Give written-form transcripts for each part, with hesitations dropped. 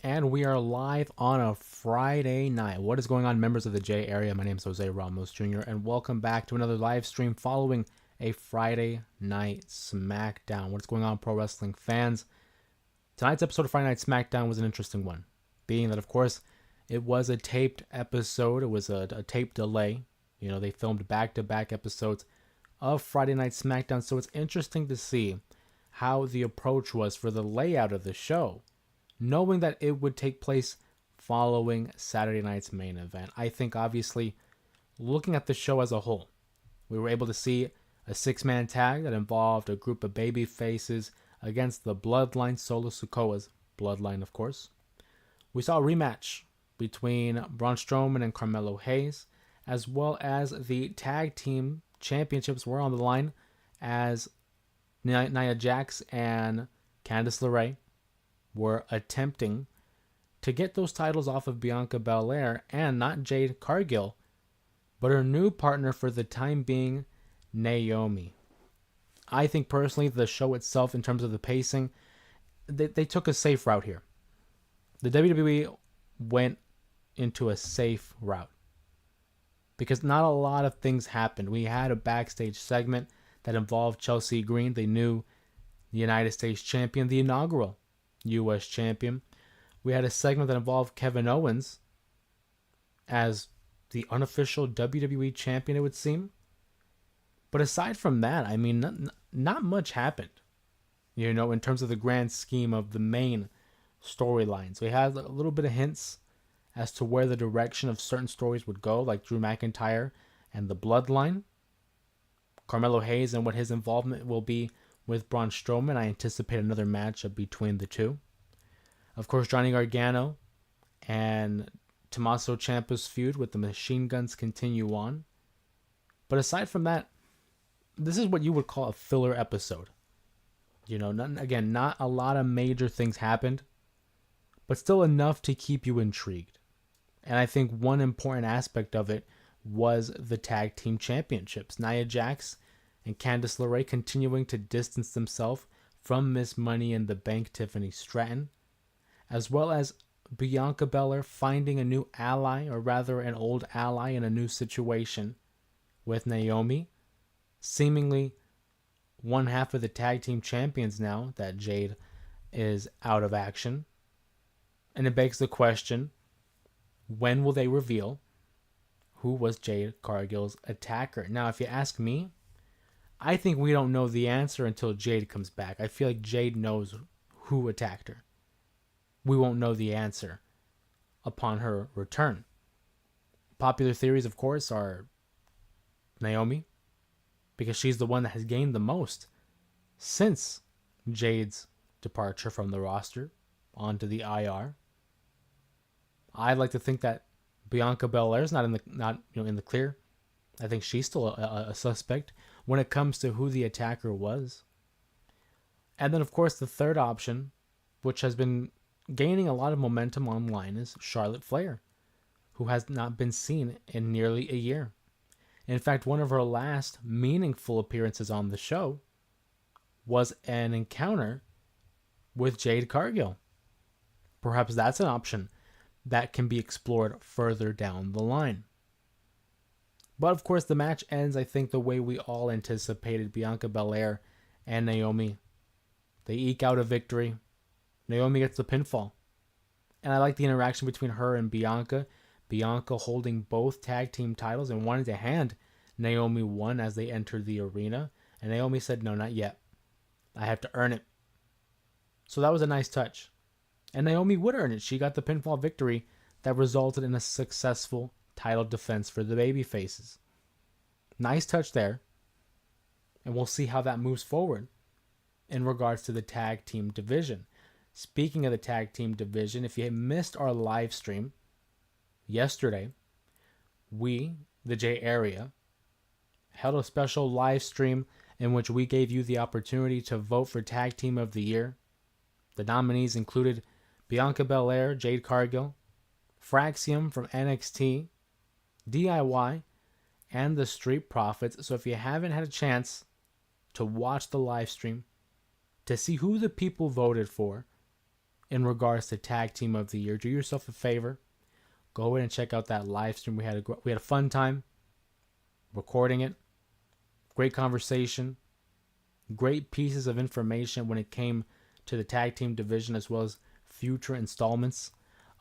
And we are live on a Friday night. What is going on, members of the J area? My name is Jose Ramos Jr., and welcome back to another live stream following a Friday night SmackDown. What's going on, pro wrestling fans? Tonight's episode of Friday Night SmackDown was an interesting one, being that, of course, it was a taped episode. It was a tape delay. You know, they filmed back-to-back episodes of Friday Night SmackDown, so it's interesting to see how the approach was for the layout of the show, knowing that it would take place following Saturday night's main event. I think, obviously, looking at the show as a whole, we were able to see a six-man tag that involved a group of baby faces against the Bloodline, Solo Sikoa's Bloodline, of course. We saw a rematch between Braun Strowman and Carmelo Hayes, as well as the tag team championships were on the line as Nia Jax and Candice LeRae were attempting to get those titles off of Bianca Belair and not Jade Cargill, but her new partner for the time being, Naomi. I think personally the show itself, in terms of the pacing, they took a safe route here. The WWE went into a safe route because not a lot of things happened. We had a backstage segment that involved Chelsea Green, the new United States champion, the inaugural U.S. champion. We had a segment that involved Kevin Owens as the unofficial WWE champion, it would seem. But aside from that, I mean, not much happened, you know, in terms of the grand scheme of the main storylines. We had a little bit of hints as to where the direction of certain stories would go, like Drew McIntyre and the Bloodline, Carmelo Hayes and what his involvement will be with Braun Strowman. I anticipate another matchup between the two. Of course, Johnny Gargano and Tommaso Ciampa's feud with the Machine Guns continue on. But aside from that, this is what you would call a filler episode. You know, not a lot of major things happened, but still enough to keep you intrigued. And I think one important aspect of it was the tag team championships. Nia Jax and Candice LeRae continuing to distance themselves from Miss Money in the Bank Tiffany Stratton, as well as Bianca Belair finding a new ally, or rather an old ally in a new situation with Naomi, seemingly one half of the tag team champions now that Jade is out of action. And it begs the question, when will they reveal who was Jade Cargill's attacker? Now, if you ask me, I think we don't know the answer until Jade comes back. I feel like Jade knows who attacked her. We won't know the answer upon her return. Popular theories, of course, are Naomi, because she's the one that has gained the most since Jade's departure from the roster onto the IR. I'd like to think that Bianca Belair's not in the clear. I think she's still a suspect when it comes to who the attacker was. And then, of course, the third option, which has been gaining a lot of momentum online, is Charlotte Flair, who has not been seen in nearly a year. In fact, one of her last meaningful appearances on the show was an encounter with Jade Cargill. Perhaps that's an option that can be explored further down the line. But of course, the match ends, I think, the way we all anticipated. Bianca Belair and Naomi, they eke out a victory. Naomi gets the pinfall. And I like the interaction between her and Bianca. Bianca holding both tag team titles and wanted to hand Naomi one as they entered the arena. And Naomi said, no, not yet. I have to earn it. So that was a nice touch. And Naomi would earn it. She got the pinfall victory that resulted in a successful title defense for the babyfaces. Nice touch there. And we'll see how that moves forward in regards to the tag team division. Speaking of the tag team division, if you missed our live stream yesterday, we, the J area, held a special live stream in which we gave you the opportunity to vote for Tag Team of the Year. The nominees included Bianca Belair, Jade Cargill, Fraxium from NXT, DIY, and the Street Profits. So if you haven't had a chance to watch the live stream, to see who the people voted for in regards to Tag Team of the Year. Do yourself a favor. Go ahead and check out that live stream. We had a fun time recording it. Great conversation. Great pieces of information when it came to the tag team division, as well as future installments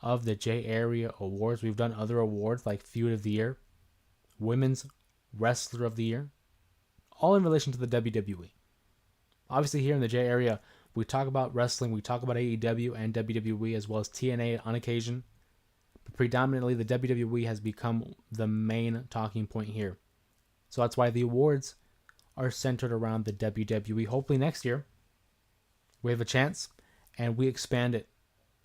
of the J Area Awards. We've done other awards like Feud of the Year, Women's Wrestler of the Year, all in relation to the WWE. Obviously, here in the J Area, we talk about wrestling, we talk about AEW and WWE, as well as TNA on occasion. But predominantly, the WWE has become the main talking point here. So that's why the awards are centered around the WWE. Hopefully next year, we have a chance and we expand it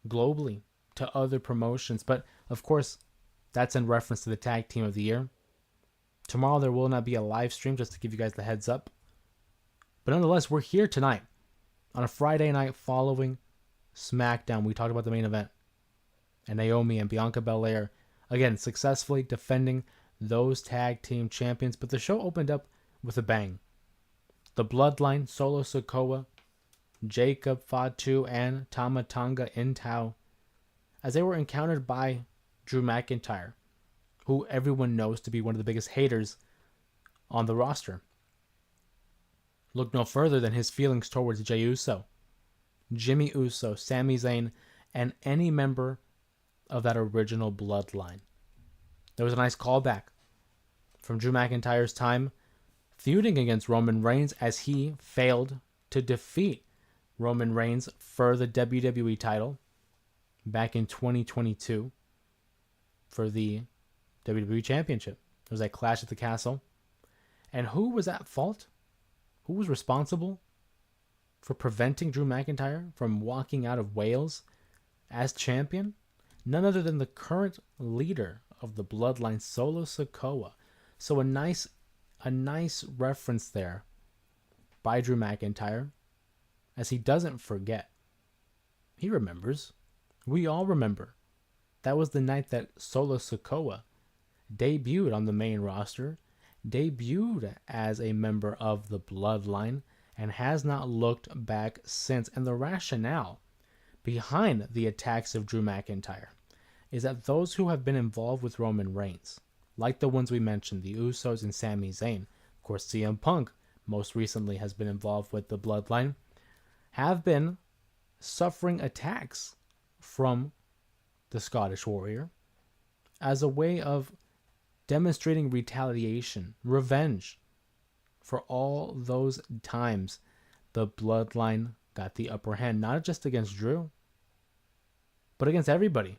globally to other promotions. But of course, that's in reference to the Tag Team of the Year. Tomorrow there will not be a live stream, just to give you guys the heads up. But nonetheless, we're here tonight on a Friday night following SmackDown. We talked about the main event. And Naomi and Bianca Belair, again, successfully defending those tag team champions. But the show opened up with a bang. The Bloodline, Solo Sikoa, Jacob Fatu, and Tama Tonga in Tao, as they were encountered by Drew McIntyre, who everyone knows to be one of the biggest haters on the roster. Look no further than his feelings towards Jey Uso, Jimmy Uso, Sami Zayn, and any member of that original Bloodline. There was a nice callback from Drew McIntyre's time feuding against Roman Reigns, as he failed to defeat Roman Reigns for the WWE title back in 2022 for the WWE Championship. There was that clash at the castle. And who was at fault? Who was responsible for preventing Drew McIntyre from walking out of Wales as champion? None other than the current leader of the Bloodline, Solo Sikoa. So a nice reference there by Drew McIntyre, as he doesn't forget. He remembers. We all remember. That was the night that Solo Sikoa debuted on the main roster, debuted as a member of the Bloodline, and has not looked back since. And the rationale behind the attacks of Drew McIntyre is that those who have been involved with Roman Reigns, like the ones we mentioned, the Usos and Sami Zayn, of course CM Punk most recently has been involved with the Bloodline, have been suffering attacks from the Scottish Warrior as a way of demonstrating retaliation, revenge for all those times the Bloodline got the upper hand, not just against Drew, but against everybody.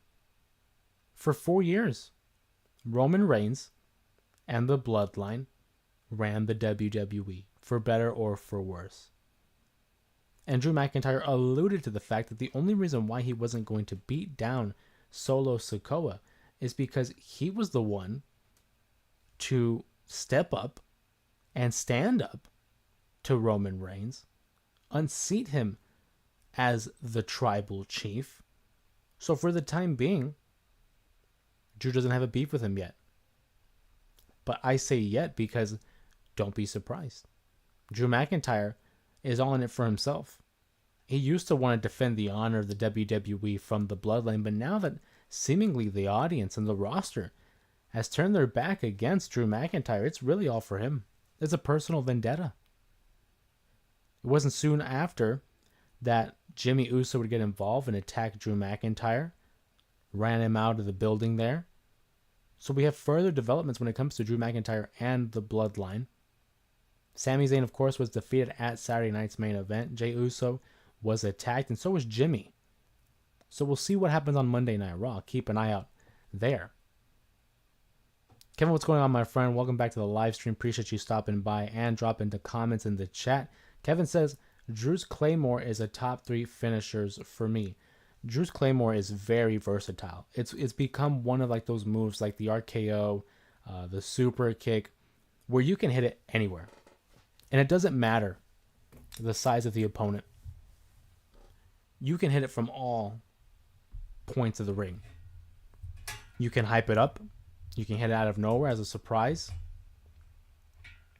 For 4 years, Roman Reigns and the Bloodline ran the WWE, for better or for worse. And Drew McIntyre alluded to the fact that the only reason why he wasn't going to beat down Solo Sikoa is because he was the one to step up and stand up to Roman Reigns, unseat him as the tribal chief. So for the time being, Drew doesn't have a beef with him yet. But I say yet because don't be surprised. Drew McIntyre is all in it for himself. He used to want to defend the honor of the WWE from the Bloodline, but now that seemingly the audience and the roster has turned their back against Drew McIntyre, it's really all for him. It's a personal vendetta. It wasn't soon after that Jimmy Uso would get involved and attack Drew McIntyre, ran him out of the building there. So we have further developments when it comes to Drew McIntyre and the Bloodline. Sami Zayn, of course, was defeated at Saturday night's main event. Jey Uso was attacked, and so was Jimmy. So we'll see what happens on Monday Night Raw. Keep an eye out there. Kevin, what's going on, my friend? Welcome back to the live stream. Appreciate you stopping by and dropping the comments in the chat. Kevin says, Drew's Claymore is a top 3 finishers for me. Drew's Claymore is very versatile. It's become one of like those moves like the RKO, the super kick, where you can hit it anywhere. And it doesn't matter the size of the opponent. You can hit it from all points of the ring. You can hype it up. You can hit it out of nowhere as a surprise.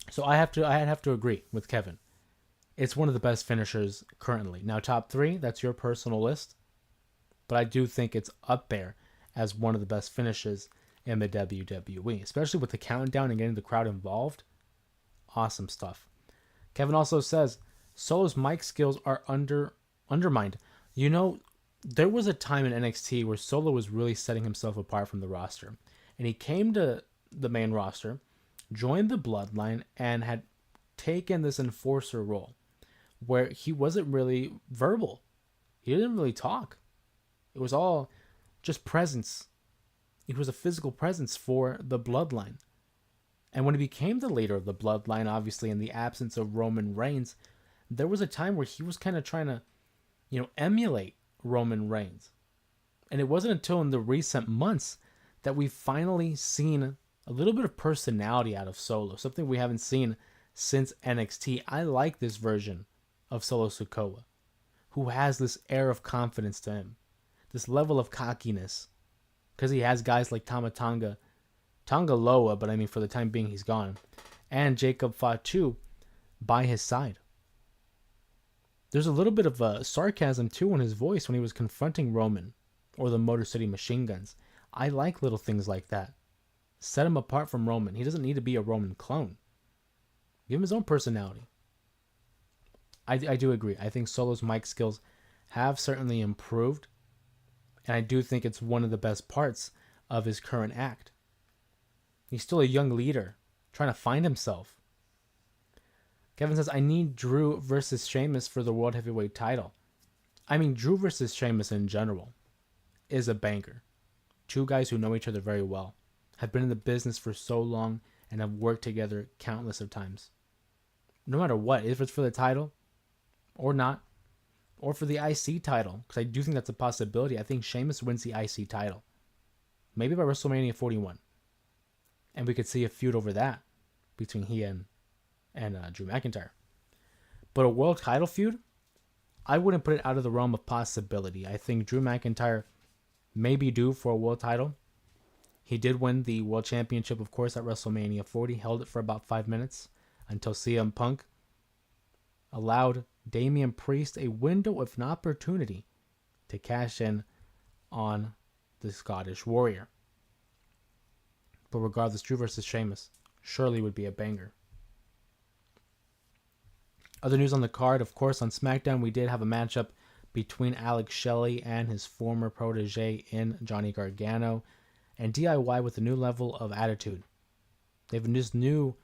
So I have to agree with Kevin. It's one of the best finishers currently. Now, top 3, that's your personal list. but I do think it's up there as one of the best finishes in the WWE, especially with the countdown and getting the crowd involved. Awesome stuff. Kevin also says Solo's mic skills are undermined. You know, there was a time in NXT where Solo was really setting himself apart from the roster, and he came to the main roster, joined the Bloodline, and had taken this enforcer role where he wasn't really verbal. He didn't really talk. It was all just presence. He was a physical presence for the Bloodline. And when he became the leader of the Bloodline, obviously in the absence of Roman Reigns, there was a time where he was kind of trying to, emulate Roman Reigns. And it wasn't until in the recent months that we've finally seen a little bit of personality out of Solo, something we haven't seen since NXT. I like this version of Solo Sikoa, who has this air of confidence to him, this level of cockiness, because he has guys like Tonga Loa, but I mean for the time being he's gone, and Jacob Fatu by his side. There's a little bit of sarcasm too in his voice when he was confronting Roman or the Motor City Machine Guns. I like little things like that. Set him apart from Roman. He doesn't need to be a Roman clone. Give him his own personality. I do agree. I think Solo's mic skills have certainly improved, and I do think it's one of the best parts of his current act. He's still a young leader, trying to find himself. Kevin says, I need Drew versus Sheamus for the World Heavyweight title. I mean, Drew versus Sheamus in general is a banger. Two guys who know each other very well, have been in the business for so long, and have worked together countless of times. No matter what, if it's for the title or not, or for the IC title, because I do think that's a possibility. I think Sheamus wins the IC title. Maybe by WrestleMania 41. And we could see a feud over that between he and Drew McIntyre. But a world title feud, I wouldn't put it out of the realm of possibility. I think Drew McIntyre may be due for a world title. He did win the world championship, of course, at WrestleMania 40. Held it for about 5 minutes until CM Punk allowed Damian Priest a window of an opportunity to cash in on the Scottish Warrior. But regardless, Drew versus Sheamus surely would be a banger. Other news on the card, of course, on SmackDown, we did have a matchup between Alex Shelley and his former protege in Johnny Gargano, and DIY with a new level of attitude. They have this new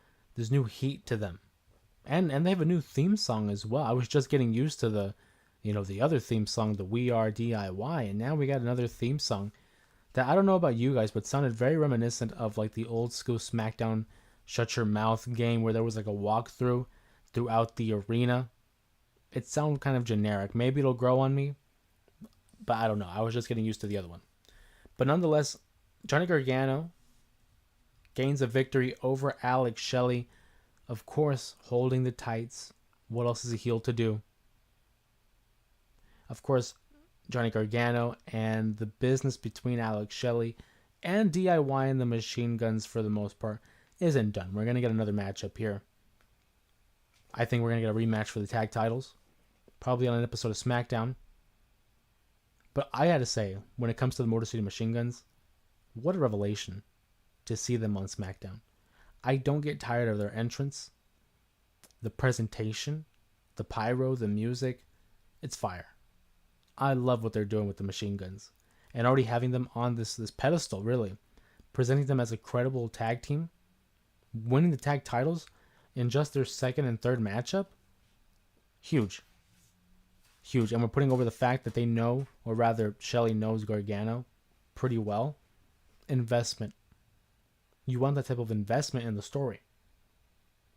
heat to them, and they have a new theme song as well. I was just getting used to the other theme song, the We Are DIY, and now we got another theme song that I don't know about you guys, but sounded very reminiscent of like the old school SmackDown Shut Your Mouth game where there was like a walkthrough throughout the arena. It sounded kind of generic. Maybe it'll grow on me, but I don't know. I was just getting used to the other one. But nonetheless, Johnny Gargano gains a victory over Alex Shelley. Of course, holding the tights. What else is a heel to do? Of course, Johnny Gargano and the business between Alex Shelley and DIY and the Machine Guns for the most part isn't done. We're going to get another matchup here. I think we're going to get a rematch for the tag titles. Probably on an episode of SmackDown. But I had to say, when it comes to the Motor City Machine Guns, what a revelation to see them on SmackDown. I don't get tired of their entrance, the presentation, the pyro, the music. It's fire. I love what they're doing with the Machine Guns. And already having them on this pedestal, really. Presenting them as a credible tag team. Winning the tag titles in just their second and third matchup. Huge. Huge. And we're putting over the fact that they know, or rather Shelley knows Gargano pretty well. Investment. You want that type of investment in the story.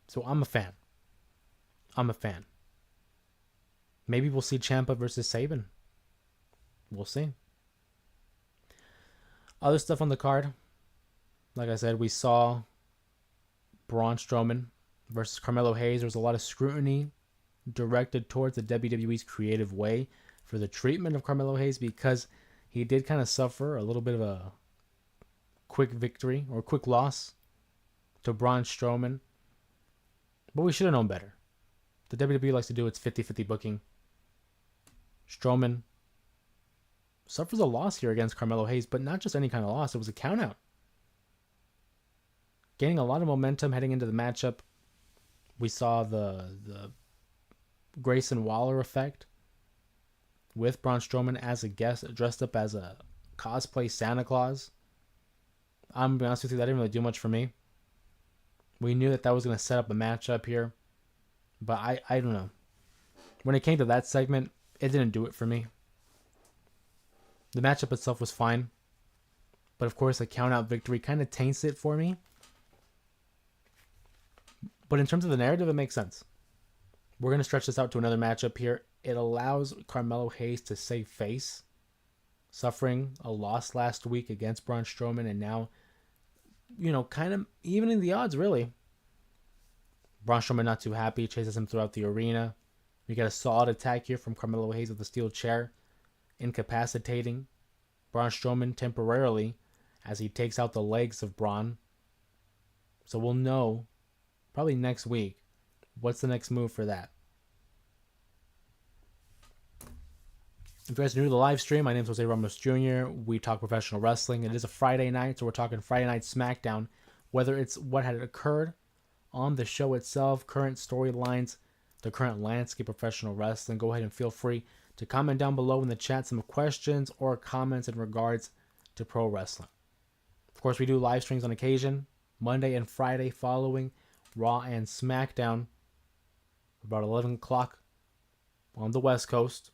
So I'm a fan. Maybe we'll see Ciampa versus Sabin. We'll see. Other stuff on the card. Like I said, we saw Braun Strowman versus Carmelo Hayes. There was a lot of scrutiny directed towards the WWE's creative way for the treatment of Carmelo Hayes because he did kind of suffer a little bit of a quick victory or quick loss to Braun Strowman. But we should have known better. The WWE likes to do its 50-50 booking. Strowman suffers a loss here against Carmelo Hayes, but not just any kind of loss. It was a countout. Gaining a lot of momentum heading into the matchup. We saw the Grayson Waller effect with Braun Strowman as a guest, dressed up as a cosplay Santa Claus. I'm going to be honest with you, that didn't really do much for me. We knew that was going to set up a matchup here, but I don't know. When it came to that segment, it didn't do it for me. The matchup itself was fine, but of course, a count-out victory kind of taints it for me. But in terms of the narrative, it makes sense. We're going to stretch this out to another matchup here. It allows Carmelo Hayes to save face, suffering a loss last week against Braun Strowman, and now, kind of evening the odds, really. Braun Strowman not too happy, chases him throughout the arena. We get a solid attack here from Carmelo Hayes with a steel chair, incapacitating Braun Strowman temporarily as he takes out the legs of Braun. So we'll know probably next week what's the next move for that. If you guys are new to the live stream, my name is Jose Ramos Jr. We talk professional wrestling. It is a Friday night, so we're talking Friday Night SmackDown. Whether it's what had occurred on the show itself, current storylines, the current landscape of professional wrestling, go ahead and feel free to comment down below in the chat some questions or comments in regards to pro wrestling. Of course, we do live streams on occasion, Monday and Friday following Raw and SmackDown, about 11 o'clock on the West Coast.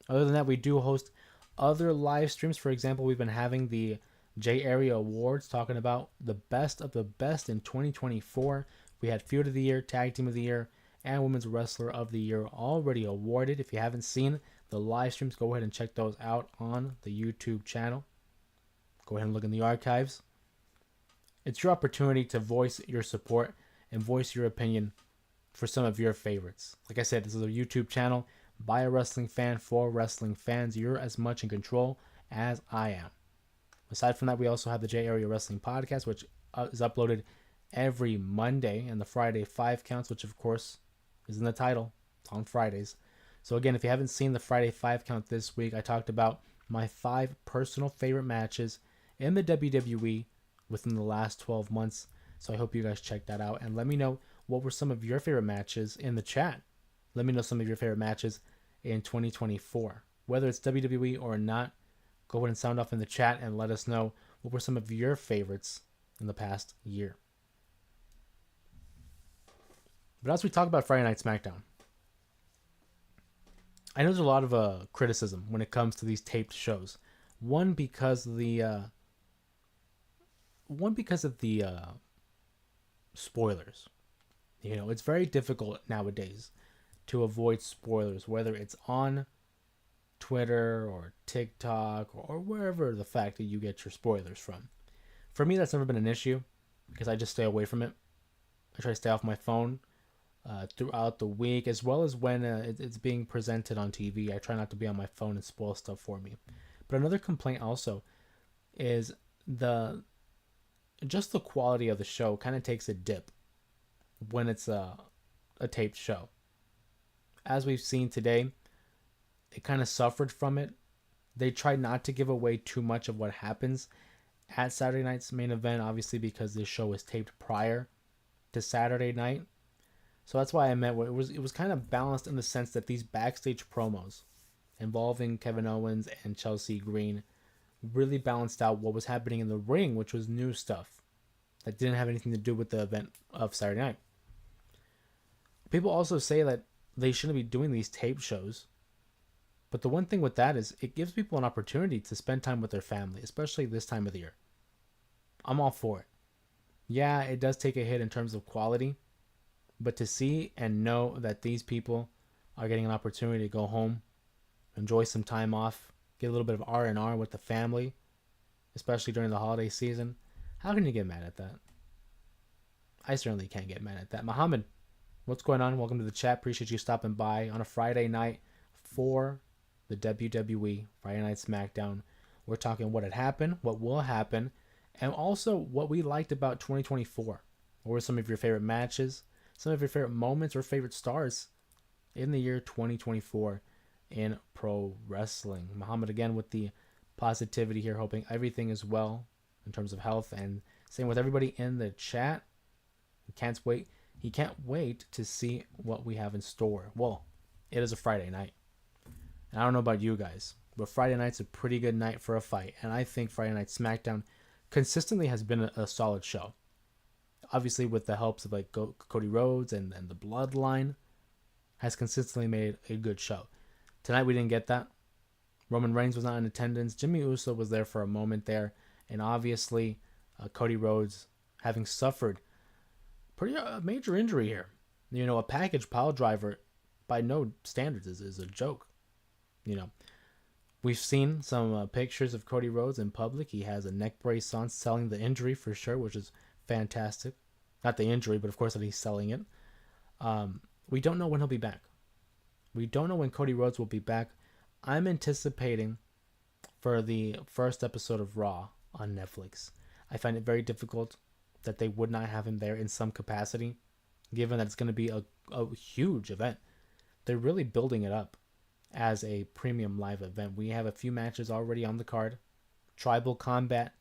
Other than that, we do host other live streams. For example, we've been having the J Area Awards, talking about the best of the best in 2024. We had Feud of the Year, Tag Team of the Year, and Women's Wrestler of the Year already awarded. If you haven't seen the live streams, go ahead and check those out on the YouTube channel. Go ahead and look in the archives. It's your opportunity to voice your support and voice your opinion for some of your favorites. Like I said, this is a YouTube channel by a wrestling fan for wrestling fans. You're as much in control as I am. Aside from that, we also have the J Area Wrestling Podcast, which is uploaded every Monday, and the Friday 5 counts, which of course is in the title. It's on Fridays. So again, if you haven't seen the Friday 5 count this week, I talked about my 5 personal favorite matches in the WWE within the last 12 months. So I hope you guys check that out, and let me know what were some of your favorite matches in the chat. Let me know some of your favorite matches in 2024. Whether it's WWE or not, go ahead and sound off in the chat and let us know what were some of your favorites in the past year. But as we talk about Friday Night SmackDown, I know there's a lot of criticism when it comes to these taped shows. One because of the spoilers. It's very difficult nowadays to avoid spoilers, whether it's on Twitter or TikTok or wherever the fact that you get your spoilers from. For me, that's never been an issue because I just stay away from it. I try to stay off my phone throughout the week, as well as when it's being presented on TV. I try not to be on my phone and spoil stuff for me. But another complaint also is the quality of the show kind of takes a dip when it's a taped show. As we've seen today, it kind of suffered from it. They tried not to give away too much of what happens at Saturday night's main event, obviously because this show was taped prior to Saturday night. So that's why I meant it was kind of balanced in the sense that these backstage promos involving Kevin Owens and Chelsea Green really balanced out what was happening in the ring, which was new stuff that didn't have anything to do with the event of Saturday night. People also say that they shouldn't be doing these tape shows. But the one thing with that is it gives people an opportunity to spend time with their family, especially this time of the year. I'm all for it. Yeah, it does take a hit in terms of quality, but to see and know that these people are getting an opportunity to go home, enjoy some time off, get a little bit of R&R with the family, especially during the holiday season, how can you get mad at that? I certainly can't get mad at that. Muhammad, what's going on? Welcome to the chat. Appreciate you stopping by on a Friday night for the WWE Friday Night SmackDown. We're talking what had happened, what will happen, and also what we liked about 2024. What were some of your favorite matches, some of your favorite moments or favorite stars in the year 2024 in pro wrestling. Muhammad again with the positivity here, hoping everything is well in terms of health, and same with everybody in the chat. He can't wait to see what we have in store. Well, it is a Friday night. And I don't know about you guys, but Friday night's a pretty good night for a fight. And I think Friday Night SmackDown consistently has been a solid show. Obviously, with the helps of like Cody Rhodes and the Bloodline, has consistently made a good show. Tonight we didn't get that. Roman Reigns was not in attendance. Jimmy Uso was there for a moment there. And obviously, Cody Rhodes having suffered pretty major injury here. You know, a package pile driver by no standards is a joke. You know, we've seen some pictures of Cody Rhodes in public. He has a neck brace on, selling the injury for sure, which is fantastic. Not the injury, but of course that he's selling it. We don't know when he'll be back. We don't know when Cody Rhodes will be back. I'm anticipating for the first episode of Raw on Netflix. I find it very difficult that they would not have him there in some capacity, given that it's going to be a huge event. They're really building it up as a premium live event. We have a few matches already on the card. Tribal Combat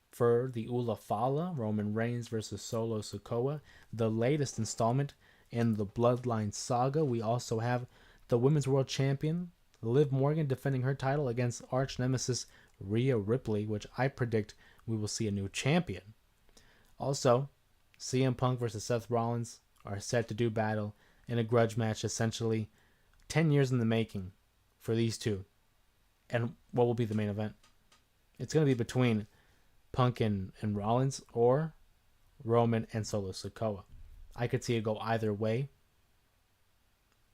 for the Ula Fala, Roman Reigns versus Solo Sikoa, the latest installment in the Bloodline saga. We also have the Women's World Champion, Liv Morgan, defending her title against arch nemesis Rhea Ripley, which I predict we will see a new champion. Also, CM Punk versus Seth Rollins are set to do battle in a grudge match, essentially 10 years in the making for these two. And what will be the main event? It's going to be between Punk and Rollins, or Roman and Solo Sikoa. I could see it go either way,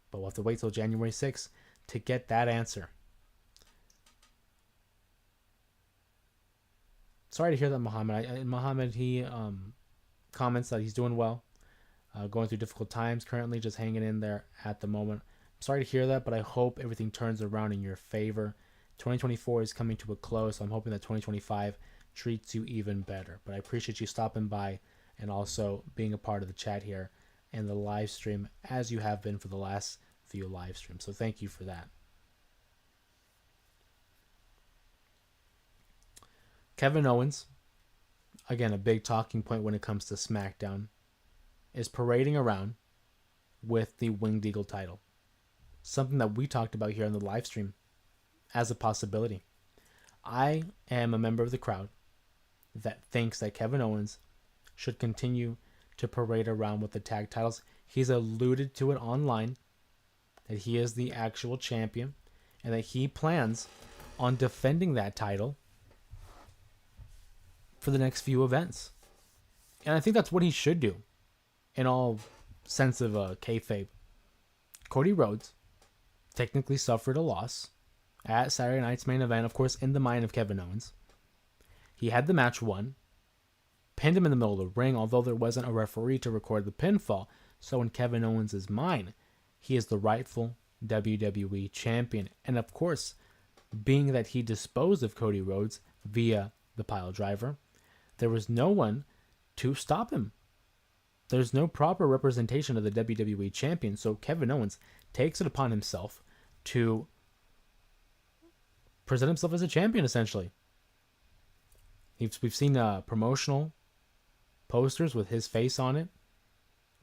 but we'll have to wait till January 6th to get that answer. Sorry to hear that, Muhammad. Muhammad, he comments that he's doing well, going through difficult times currently, just hanging in there at the moment. I'm sorry to hear that, but I hope everything turns around in your favor. 2024 is coming to a close, so I'm hoping that 2025 treats you even better. But I appreciate you stopping by and also being a part of the chat here and the live stream, as you have been for the last few live streams. So thank you for that. Kevin Owens, again, a big talking point when it comes to SmackDown, is parading around with the Winged Eagle title. Something that we talked about here on the live stream as a possibility. I am a member of the crowd that thinks that Kevin Owens should continue to parade around with the tag titles. He's alluded to it online that he is the actual champion and that he plans on defending that title for the next few events. And I think that's what he should do in all sense of kayfabe. Cody Rhodes technically suffered a loss at Saturday night's main event, of course, in the mind of Kevin Owens. He had the match won, pinned him in the middle of the ring, although there wasn't a referee to record the pinfall. So in Kevin Owens' mind, he is the rightful WWE champion. And of course, being that he disposed of Cody Rhodes via the pile driver, there was no one to stop him. There's no proper representation of the WWE champion, so Kevin Owens takes it upon himself to present himself as a champion, essentially. We've seen promotional posters with his face on it,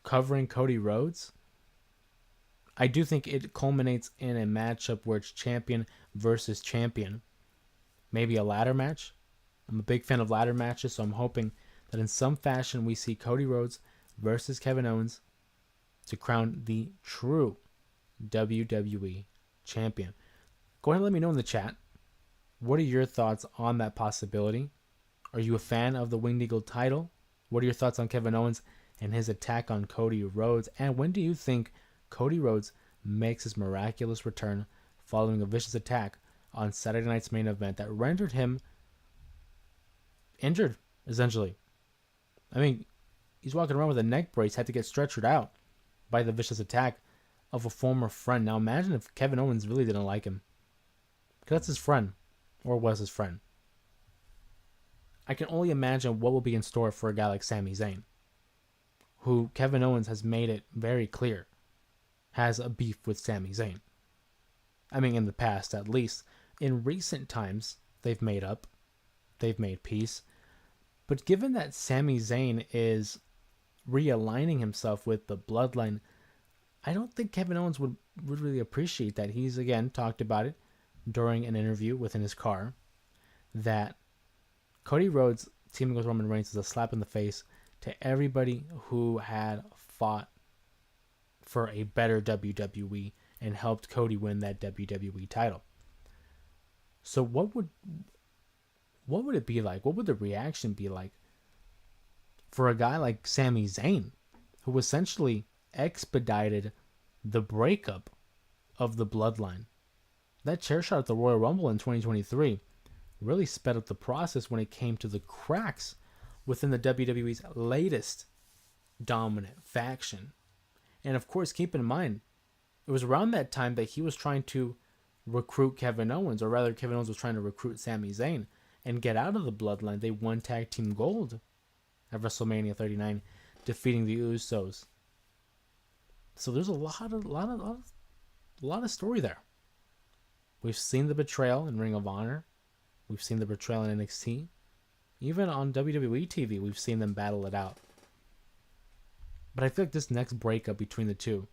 covering Cody Rhodes. I do think it culminates in a matchup where it's champion versus champion. Maybe a ladder match. I'm a big fan of ladder matches, so I'm hoping that in some fashion we see Cody Rhodes versus Kevin Owens to crown the true WWE champion. Go ahead and let me know in the chat. What are your thoughts on that possibility? Are you a fan of the Winged Eagle title? What are your thoughts on Kevin Owens and his attack on Cody Rhodes? And when do you think Cody Rhodes makes his miraculous return following a vicious attack on Saturday night's main event that rendered him injured, essentially? I mean, he's walking around with a neck brace, had to get stretchered out by the vicious attack of a former friend. Now imagine if Kevin Owens really didn't like him, because that's his friend, or was his friend. I can only imagine what will be in store for a guy like Sami Zayn, who Kevin Owens has made it very clear has a beef with Sami Zayn. I mean, in the past at least. In recent times, they've made up, they've made peace. But given that Sami Zayn is realigning himself with the bloodline, I don't think Kevin Owens would really appreciate that. He's, again, talked about it during an interview within his car, that Cody Rhodes teaming with Roman Reigns is a slap in the face to everybody who had fought for a better WWE and helped Cody win that WWE title. So what would it be like? What would the reaction be like for a guy like Sami Zayn, who essentially expedited the breakup of the bloodline? That chair shot at the Royal Rumble in 2023 really sped up the process when it came to the cracks within the WWE's latest dominant faction. And of course, keep in mind, it was around that time that he was trying to recruit Kevin Owens, or rather Kevin Owens was trying to recruit Sami Zayn and get out of the bloodline. They won Tag Team Gold at WrestleMania 39, defeating the Usos. So there's a lot of story there. We've seen the betrayal in Ring of Honor. We've seen the betrayal in NXT. Even on WWE TV, we've seen them battle it out. But I feel like this next breakup between the two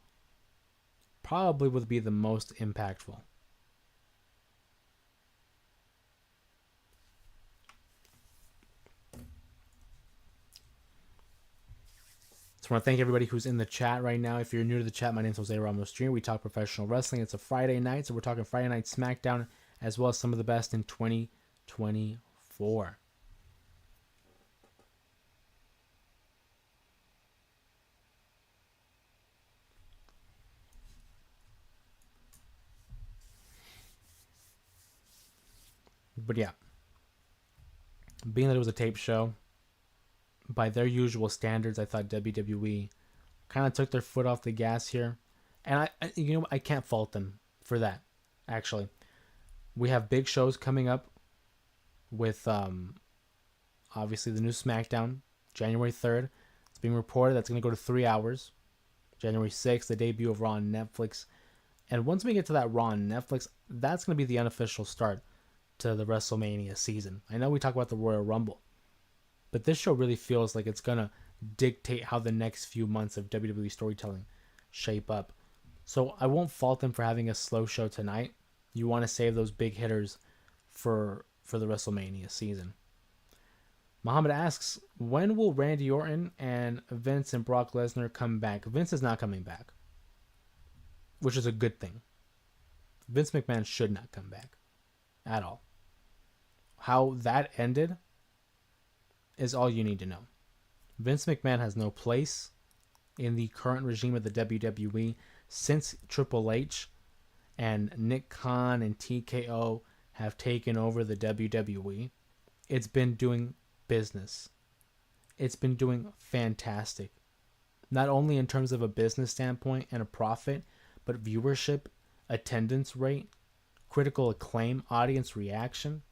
probably would be the most impactful. So I want to thank everybody who's in the chat right now. If you're new to the chat, my name is Jose Ramos Jr. We talk professional wrestling. It's a Friday night, so we're talking Friday Night SmackDown, as well as some of the best in 2024. But yeah, being that it was a tape show, by their usual standards, I thought WWE kind of took their foot off the gas here. And I can't fault them for that, actually. We have big shows coming up with obviously the new SmackDown, January 3rd. It's being reported that's going to go to 3 hours. January 6th, the debut of Raw on Netflix. And once we get to that Raw on Netflix, that's going to be the unofficial start to the WrestleMania season. I know we talk about the Royal Rumble, but this show really feels like it's going to dictate how the next few months of WWE storytelling shape up. So I won't fault them for having a slow show tonight. You want to save those big hitters for the WrestleMania season. Muhammad asks, when will Randy Orton and Vince and Brock Lesnar come back? Vince is not coming back, which is a good thing. Vince McMahon should not come back at all. How that ended is all you need to know. Vince McMahon has no place in the current regime of the WWE since Triple H and Nick Khan and TKO have taken over the WWE. It's been doing business. It's been doing fantastic. Not only in terms of a business standpoint and a profit, but viewership, attendance rate, critical acclaim, audience reaction.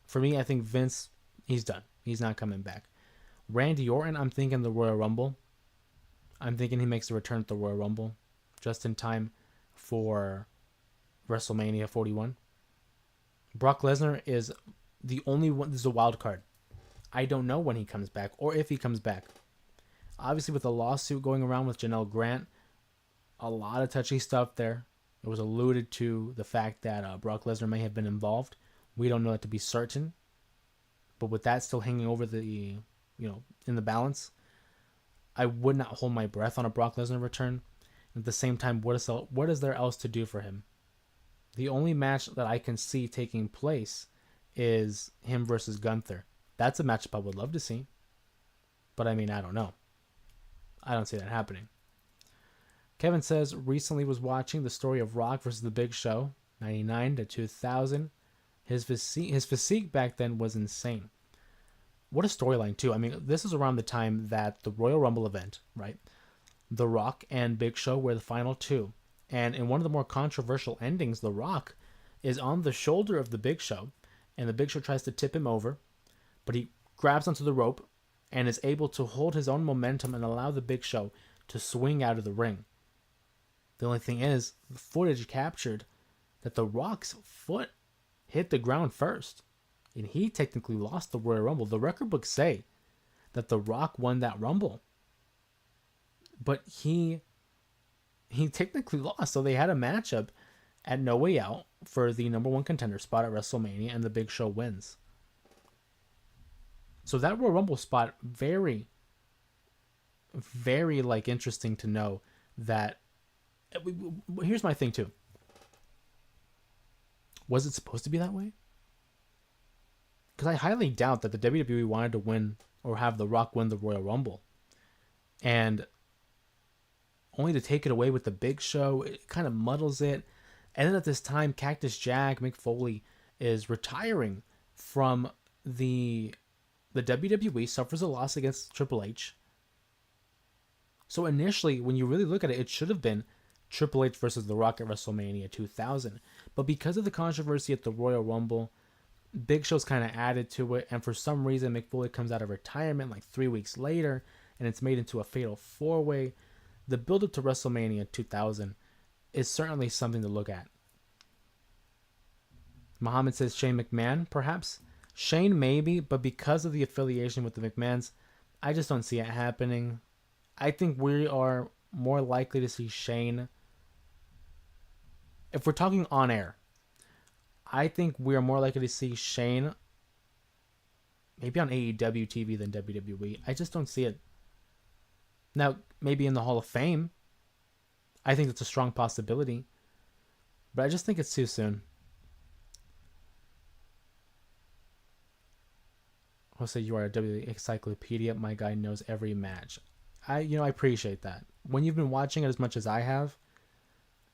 For me, I think Vince, he's done. He's not coming back. Randy Orton, I'm thinking the Royal Rumble. I'm thinking he makes a return at the Royal Rumble just in time for WrestleMania 41. Brock Lesnar is the only one. This is a wild card. I don't know when he comes back or if he comes back. Obviously, with the lawsuit going around with Janelle Grant, a lot of touchy stuff there. It was alluded to the fact that Brock Lesnar may have been involved. We don't know that to be certain. But with that still hanging over the, in the balance, I would not hold my breath on a Brock Lesnar return. At the same time, what is there else to do for him? The only match that I can see taking place is him versus Gunther. That's a matchup I would love to see. But I mean, I don't know. I don't see that happening. Kevin says, recently was watching the story of Rock versus The Big Show, 99 to 2000. His physique back then was insane. What a storyline, too. I mean, this is around the time that the Royal Rumble event, right? The Rock and Big Show were the final two. And in one of the more controversial endings, The Rock is on the shoulder of the Big Show, and the Big Show tries to tip him over, but he grabs onto the rope and is able to hold his own momentum and allow the Big Show to swing out of the ring. The only thing is, the footage captured that The Rock's foot hit the ground first, and he technically lost the Royal Rumble. The record books say that The Rock won that Rumble, but he technically lost. So they had a matchup at No Way Out for the number one contender spot at WrestleMania, and the Big Show wins. So that Royal Rumble spot, very, very like interesting to know that. Here's my thing too. Was it supposed to be that way? Because I highly doubt that the WWE wanted to win or have The Rock win the Royal Rumble. And only to take it away with the Big Show, it kind of muddles it. And then at this time, Cactus Jack, Mick Foley, is retiring from the WWE, suffers a loss against Triple H. So initially, when you really look at it, it should have been Triple H versus The Rock at WrestleMania 2000. But because of the controversy at the Royal Rumble, Big Show's kind of added to it. And for some reason, Mick Foley comes out of retirement like 3 weeks later, and it's made into a fatal four-way. The build-up to WrestleMania 2000 is certainly something to look at. Muhammad says Shane McMahon, perhaps. Shane maybe, but because of the affiliation with the McMahons, I just don't see it happening. I think we are more likely to see Shane. If we're talking on air, I think we are more likely to see Shane maybe on AEW TV than WWE. I just don't see it. Now, maybe in the Hall of Fame. I think that's a strong possibility. But I just think it's too soon. Jose, you are a WWE encyclopedia. My guy knows every match. I appreciate that. When you've been watching it as much as I have,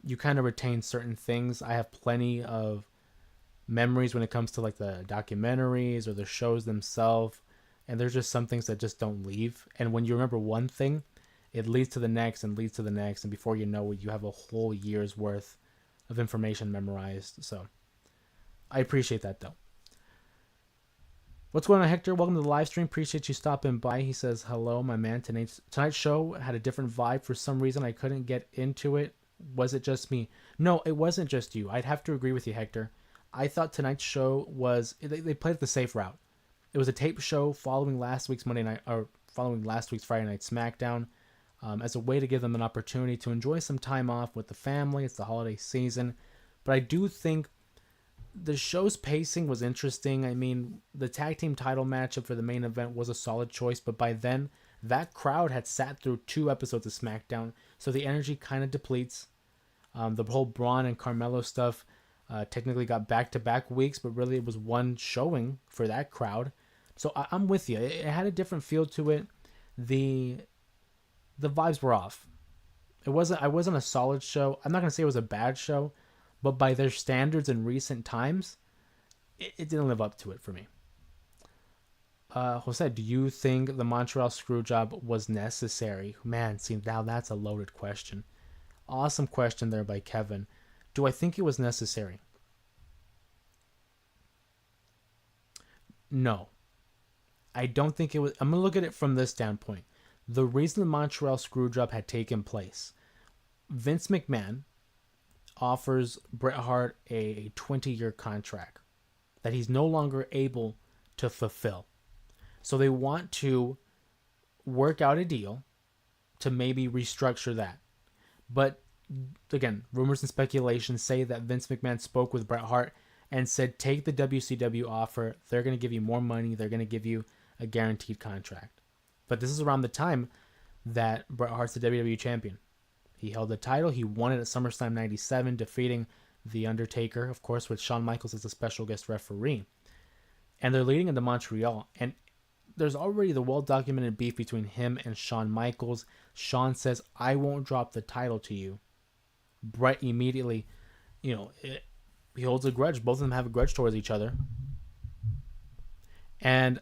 you kind of retain certain things. I have plenty of memories when it comes to like the documentaries or the shows themselves, and there's just some things that just don't leave. And when you remember one thing, it leads to the next and leads to the next, and before you know it, you have a whole year's worth of information memorized. So I appreciate that though. What's going on, Hector? Welcome to the live stream. Appreciate you stopping by. He says, hello, my man. Tonight's show had a different vibe. For some reason, I couldn't get into it. Was it just me? No, it wasn't just you. I'd have to agree with you, Hector. I thought tonight's show was... They played the safe route. It was a tape show following last week's Friday Night SmackDown as a way to give them an opportunity to enjoy some time off with the family. It's the holiday season. But I do think the show's pacing was interesting. I mean, the tag team title matchup for the main event was a solid choice, but by then, that crowd had sat through 2 episodes of SmackDown, so the energy kind of depletes. The whole Braun and Carmelo stuff technically got back-to-back weeks, but really it was one showing for that crowd. So I'm with you. It had a different feel to it. The vibes were off. I wasn't a solid show. I'm not going to say it was a bad show, but by their standards in recent times, it didn't live up to it for me. Jose, do you think the Montreal Screwjob was necessary? Man, see, now that's a loaded question. Awesome question there by Kevin. Do I think it was necessary? No. I don't think it was. I'm going to look at it from this standpoint. The reason the Montreal Screwjob had taken place, Vince McMahon offers Bret Hart a 20-year contract that he's no longer able to fulfill. So they want to work out a deal to maybe restructure that. But again, rumors and speculation say that Vince McMahon spoke with Bret Hart and said, take the WCW offer. They're going to give you more money. They're going to give you a guaranteed contract. But this is around the time that Bret Hart's the WWE champion. He held the title. He won it at SummerSlam 97, defeating The Undertaker, of course, with Shawn Michaels as a special guest referee. And they're leading into Montreal. And there's already the well-documented beef between him and Shawn Michaels. Shawn says, I won't drop the title to you. Bret immediately, he holds a grudge. Both of them have a grudge towards each other. And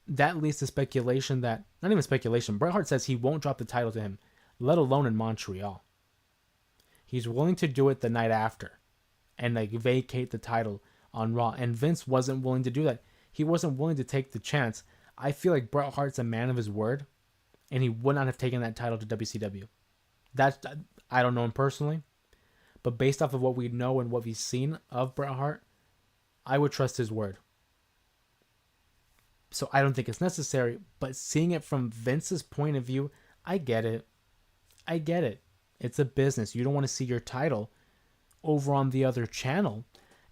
that leads to speculation that, not even speculation, Bret Hart says he won't drop the title to him, let alone in Montreal. He's willing to do it the night after and vacate the title on Raw. And Vince wasn't willing to do that. He wasn't willing to take the chance. I feel like Bret Hart's a man of his word, and he would not have taken that title to WCW. I don't know him personally, But based off of what we know and what we've seen of Bret Hart, I would trust his word. So I don't think it's necessary. But seeing it from Vince's point of view, I get it. I get it. It's a business. You don't want to see your title over on the other channel,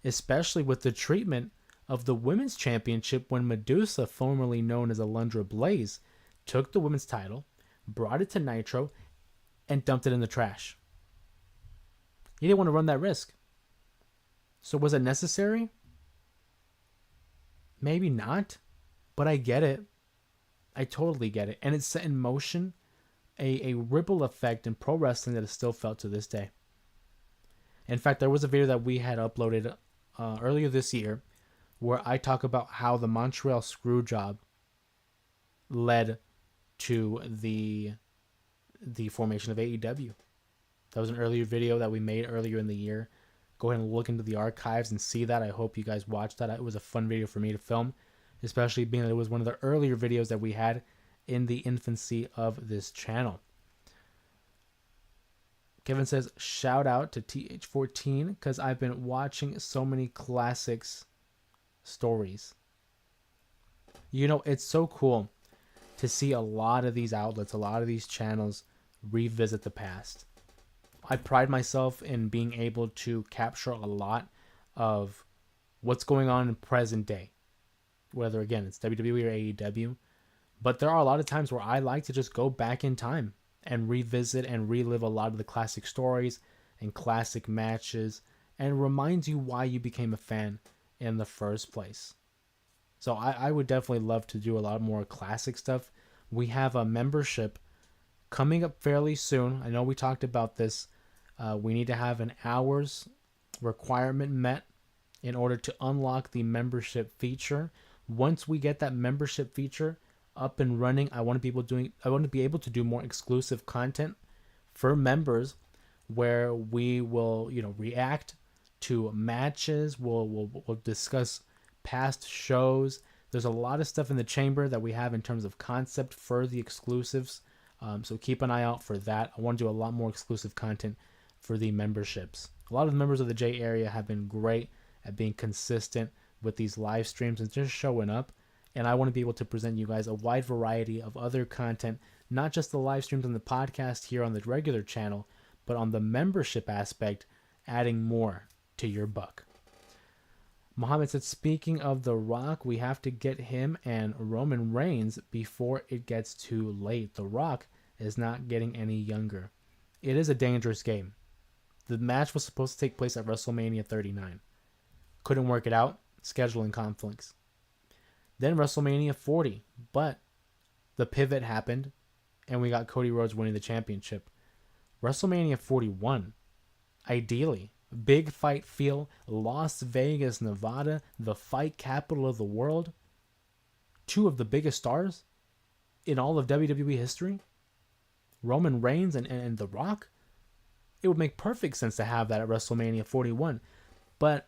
especially with the treatment of the women's championship when Medusa, formerly known as Alundra Blaze, took the women's title, brought it to Nitro, and dumped it in the trash. He didn't want to run that risk. So was it necessary? Maybe not, but I get it. I totally get it. And it set in motion a ripple effect in pro wrestling that is still felt to this day. In fact, there was a video that we had uploaded earlier this year where I talk about how the Montreal Screwjob led to the formation of AEW. That was an earlier video that we made earlier in the year. Go ahead and look into the archives and see that. I hope you guys watched that. It was a fun video for me to film, especially being that it was one of the earlier videos that we had in the infancy of this channel. Kevin says, shout out to TH14 because I've been watching so many classics stories. You know, it's so cool to see a lot of these outlets, a lot of these channels revisit the past. I pride myself in being able to capture a lot of what's going on in present day, whether again it's WWE or AEW. But there are a lot of times where I like to just go back in time and revisit and relive a lot of the classic stories and classic matches and remind you why you became a fan in the first place. So I would definitely love to do a lot more classic stuff. We have a membership coming up fairly soon. I know we talked about this. We need to have an hours requirement met in order to unlock the membership feature. Once we get that membership feature up and running, I want to be able to do more exclusive content for members where we will, react to matches. We'll discuss past shows. There's a lot of stuff in the chamber that we have in terms of concept for the exclusives. So keep an eye out for that. I want to do a lot more exclusive content for the memberships. A lot of the members of the J area have been great at being consistent with these live streams and just showing up. And I want to be able to present you guys a wide variety of other content, not just the live streams and the podcast here on the regular channel, but on the membership aspect, adding more to your buck. Mohammed said, speaking of The Rock, we have to get him and Roman Reigns before it gets too late. The Rock is not getting any younger. It is a dangerous game. The match was supposed to take place at WrestleMania 39. Couldn't work it out. Scheduling conflicts. Then WrestleMania 40. But the pivot happened, and we got Cody Rhodes winning the championship. WrestleMania 41. Ideally, big fight feel, Las Vegas, Nevada, the fight capital of the world. Two of the biggest stars in all of WWE history. Roman Reigns and The Rock. It would make perfect sense to have that at WrestleMania 41. But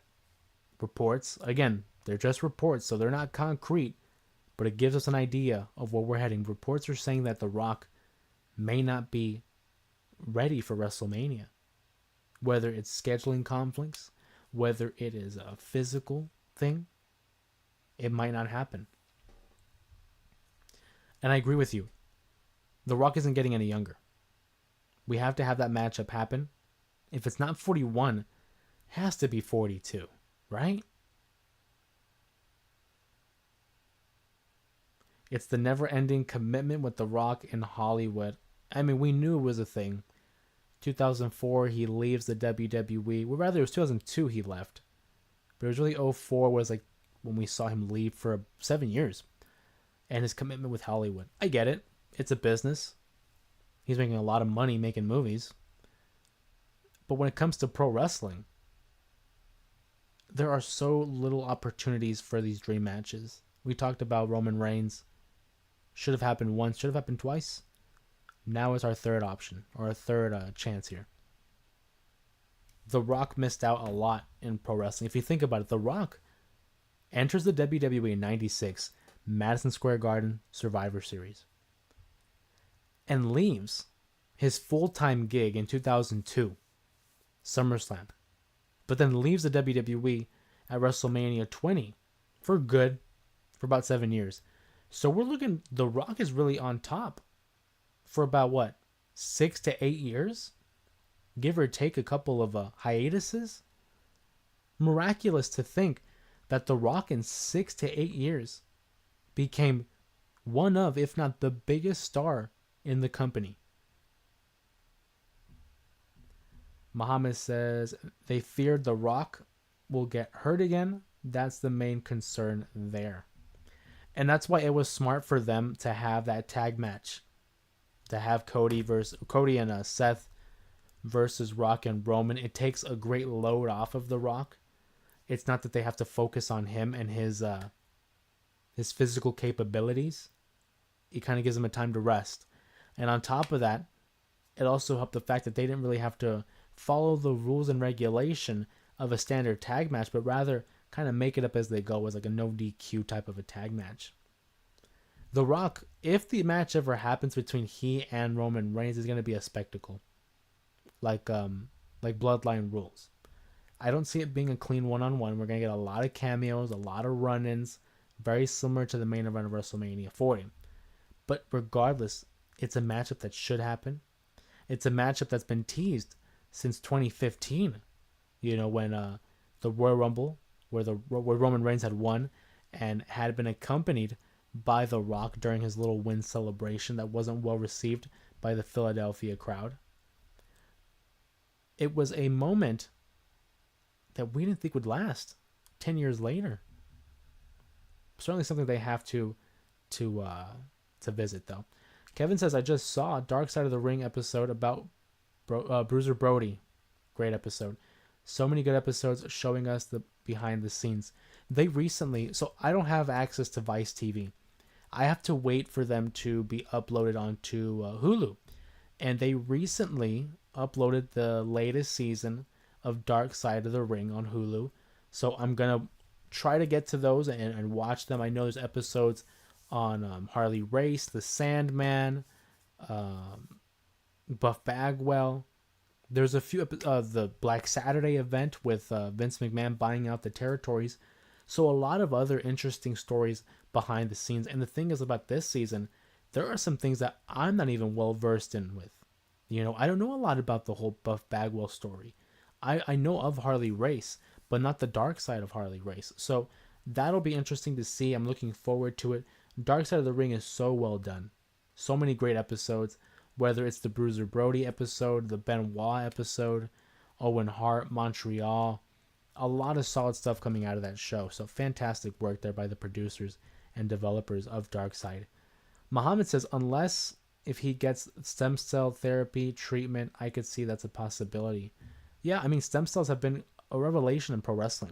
reports, again, they're just reports, so they're not concrete, but it gives us an idea of where we're heading. Reports are saying that The Rock may not be ready for WrestleMania. Whether it's scheduling conflicts, whether it is a physical thing, it might not happen. And I agree with you. The Rock isn't getting any younger. We have to have that matchup happen. If it's not 41, it has to be 42, right? It's the never-ending commitment with The Rock in Hollywood. I mean, we knew it was a thing. 2004, he leaves the WWE. Well, rather, it was 2002 he left. But it was really 2004 was like when we saw him leave for 7 years. And his commitment with Hollywood. I get it. It's a business. He's making a lot of money making movies. But when it comes to pro wrestling, there are so little opportunities for these dream matches. We talked about Roman Reigns. Should have happened once, should have happened twice. Now is our third option, or our third chance here. The Rock missed out a lot in pro wrestling. If you think about it, The Rock enters the WWE in 96, Madison Square Garden Survivor Series, and leaves his full-time gig in 2002, SummerSlam, but then leaves the WWE at WrestleMania 20 for good for about 7 years. So we're looking, The Rock is really on top for about what, 6 to 8 years, give or take a couple of hiatuses. Miraculous to think that The Rock in 6 to 8 years became one of, if not the biggest star in the company. Muhammad says they feared The Rock will get hurt again. That's the main concern there. And that's why it was smart for them to have that tag match. To have Cody and Seth versus Rock and Roman. It takes a great load off of The Rock. It's not that they have to focus on him and his physical capabilities. It kind of gives him a time to rest. And on top of that, it also helped the fact that they didn't really have to follow the rules and regulation of a standard tag match, but rather kind of make it up as they go as like a no DQ type of a tag match. The Rock, if the match ever happens between he and Roman Reigns, is going to be a spectacle. Like Bloodline rules. I don't see it being a clean one-on-one. We're going to get a lot of cameos, a lot of run-ins, very similar to the main event of WrestleMania 40. But regardless, it's a matchup that should happen. It's a matchup that's been teased since 2015. You know, when the Royal Rumble, where Roman Reigns had won and had been accompanied by The Rock during his little win celebration that wasn't well received by the Philadelphia crowd. It was a moment that we didn't think would last 10 years later. Certainly something they have to visit, though. Kevin says, I just saw Dark Side of the Ring episode about Bruiser Brody. Great episode. So many good episodes showing us the behind the scenes. They recently, so I don't have access to Vice TV. I have to wait for them to be uploaded onto Hulu. And they recently uploaded the latest season of Dark Side of the Ring on Hulu. So I'm going to try to get to those and watch them. I know there's episodes on Harley Race, The Sandman, Buff Bagwell. There's a few the Black Saturday event with Vince McMahon buying out the territories. So a lot of other interesting stories behind the scenes. And the thing is about this season, there are some things that I'm not even well versed in with. You know, I don't know a lot about the whole Buff Bagwell story. I know of Harley Race, but not the dark side of Harley Race. So that'll be interesting to see. I'm looking forward to it. Dark Side of the Ring is so well done. So many great episodes. Whether it's the Bruiser Brody episode, the Benoit episode, Owen Hart, Montreal. A lot of solid stuff coming out of that show. So fantastic work there by the producers and developers of Dark Side. Muhammad says, unless if he gets stem cell therapy treatment, I could see that's a possibility. Yeah, I mean, stem cells have been a revelation in pro wrestling.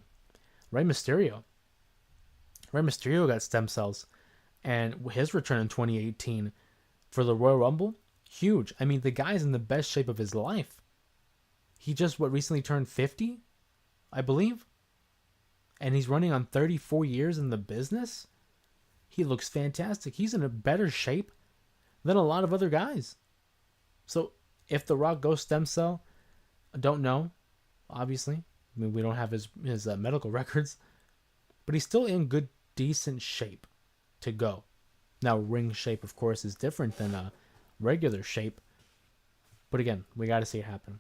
Rey Mysterio got stem cells. And his return in 2018 for the Royal Rumble, huge. I mean, the guy's in the best shape of his life. He just, recently turned 50, I believe? And he's running on 34 years in the business? He looks fantastic. He's in a better shape than a lot of other guys. So, if The Rock goes stem cell, I don't know, obviously. I mean, we don't have his medical records. But he's still in good, decent shape to go. Now, ring shape, of course, is different than a regular shape. But again, we got to see it happen.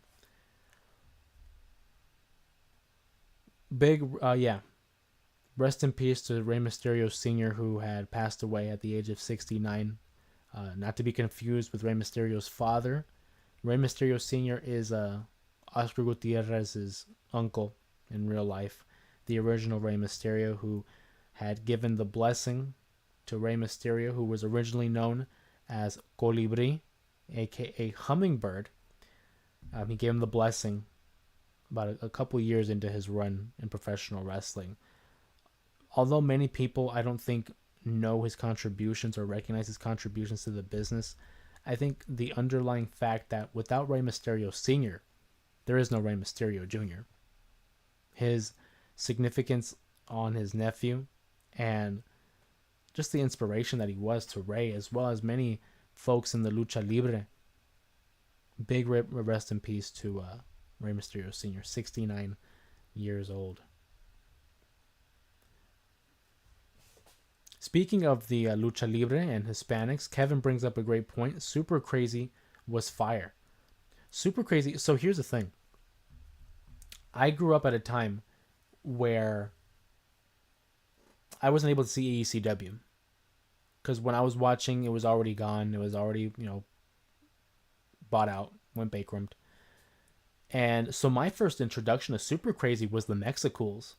Rest in peace to Rey Mysterio Sr., who had passed away at the age of 69. Not to be confused with Rey Mysterio's father. Rey Mysterio Sr. is Oscar Gutierrez's uncle in real life. The original Rey Mysterio, who had given the blessing to Rey Mysterio, who was originally known as Colibri, aka Hummingbird. He gave him the blessing about a couple years into his run in professional wrestling. Although many people, I don't think, know his contributions or recognize his contributions to the business, I think the underlying fact that without Rey Mysterio Sr., there is no Rey Mysterio Jr. His significance on his nephew and just the inspiration that he was to Rey, as well as many folks in the lucha libre. Big rest in peace to Rey Mysterio Sr., 69 years old. Speaking of the lucha libre and Hispanics, Kevin brings up a great point. Super Crazy was fire. Super Crazy. So here's the thing. I grew up at a time where I wasn't able to see ECW because when I was watching, it was already gone. It was already, bought out, went bankrupt. And so my first introduction to Super Crazy was the Mexicools.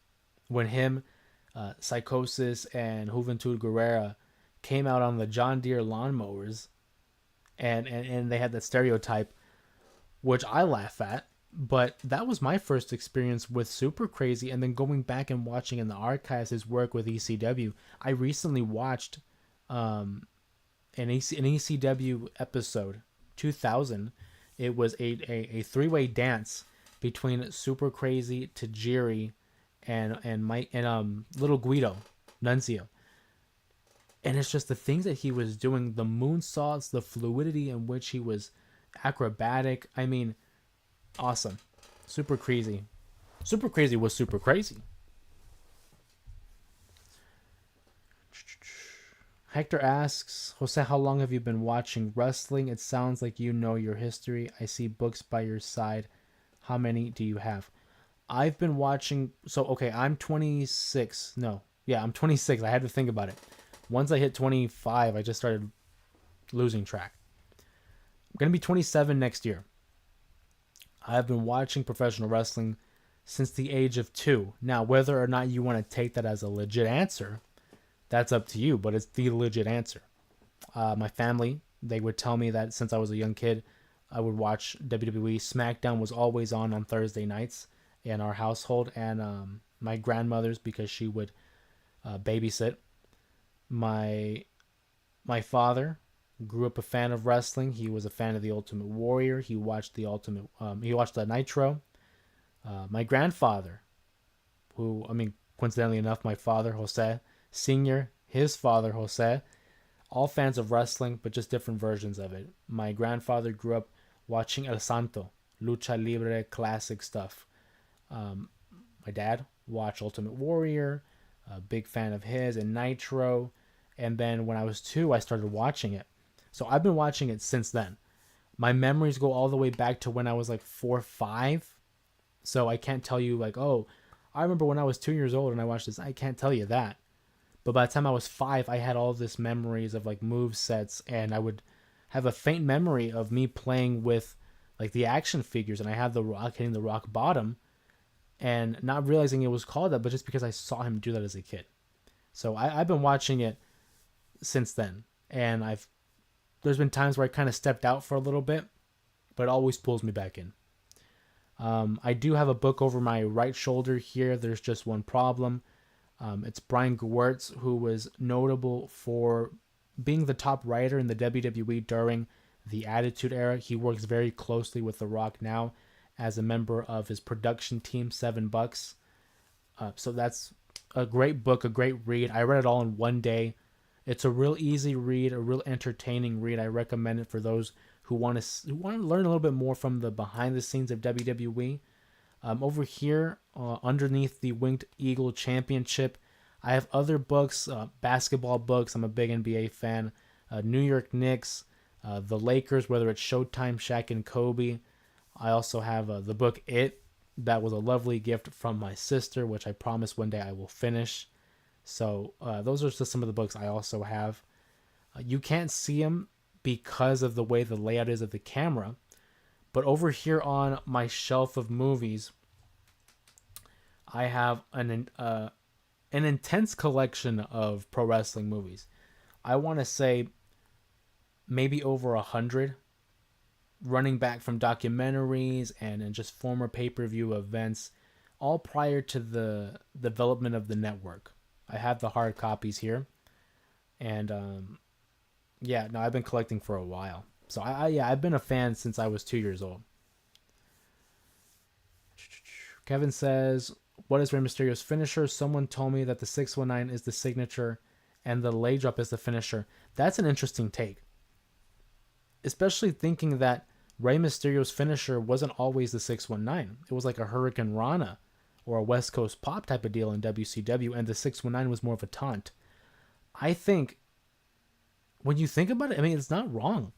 When him, Psychosis, and Juventud Guerrera came out on the John Deere lawnmowers, and they had that stereotype, which I laugh at. But that was my first experience with Super Crazy, and then going back and watching in the archives his work with ECW. I recently watched an ECW episode, 2000. It was a three-way dance between Super Crazy, Tajiri, and Mike and Little Guido, Nunzio. And it's just the things that he was doing, the moonsaults, the fluidity in which he was acrobatic. I mean, awesome. Super Crazy. Super Crazy was super crazy. Hector asks, Jose, how long have you been watching wrestling? It sounds like you know your history. I see books by your side. How many do you have? I've been watching. So, okay, I'm 26. No. Yeah, I'm 26. I had to think about it. Once I hit 25, I just started losing track. I'm going to be 27 next year. I've been watching professional wrestling since the age of 2. Now, whether or not you want to take that as a legit answer, that's up to you, but it's the legit answer. My family, they would tell me that since I was a young kid, I would watch WWE. SmackDown was always on Thursday nights in our household, and my grandmother's, because she would babysit. My father grew up a fan of wrestling. He was a fan of the Ultimate Warrior. He watched the Nitro. My grandfather, who, coincidentally enough, my father, Jose Sr., his father, Jose, all fans of wrestling, but just different versions of it. My grandfather grew up watching El Santo, Lucha Libre, classic stuff. My dad watched Ultimate Warrior, a big fan of his, and Nitro. And then when I was 2, I started watching it. So I've been watching it since then. My memories go all the way back to when I was like 4 or 5. So I can't tell you like, oh, I remember when I was 2 years old and I watched this. I can't tell you that. But by the time I was 5, I had all this memories of like move sets, and I would have a faint memory of me playing with like the action figures, and I had the Rock hitting the Rock bottom and not realizing it was called that, but just because I saw him do that as a kid. So I've been watching it since then, and there's been times where I kind of stepped out for a little bit, but it always pulls me back in. I do have a book over my right shoulder here. There's just one problem. It's Brian Gewirtz, who was notable for being the top writer in the WWE during the Attitude Era. He works very closely with The Rock now as a member of his production team, $7. So that's a great book, a great read. I read it all in one day. It's a real easy read, a real entertaining read. I recommend it for those who want to learn a little bit more from the behind the scenes of WWE. Over here, underneath the Winged Eagle Championship, I have other books, basketball books. I'm a big NBA fan. New York Knicks, the Lakers, whether it's Showtime, Shaq, and Kobe. I also have the book It. That was a lovely gift from my sister, which I promise one day I will finish. So those are just some of the books I also have. You can't see them because of the way the layout is of the camera. But over here on my shelf of movies, I have an intense collection of pro wrestling movies. I want to say maybe over 100, running back from documentaries and just former pay-per-view events, all prior to the development of the network. I have the hard copies here, and I've been collecting for a while. So I've been a fan since I was 2 years old. Kevin says, what is Rey Mysterio's finisher? Someone told me that the 619 is the signature and the leg drop is the finisher. That's an interesting take. Especially thinking that Rey Mysterio's finisher wasn't always the 619. It was like a Hurricane Rana or a West Coast Pop type of deal in WCW, and the 619 was more of a taunt. I think when you think about it, I mean, it's not wrong.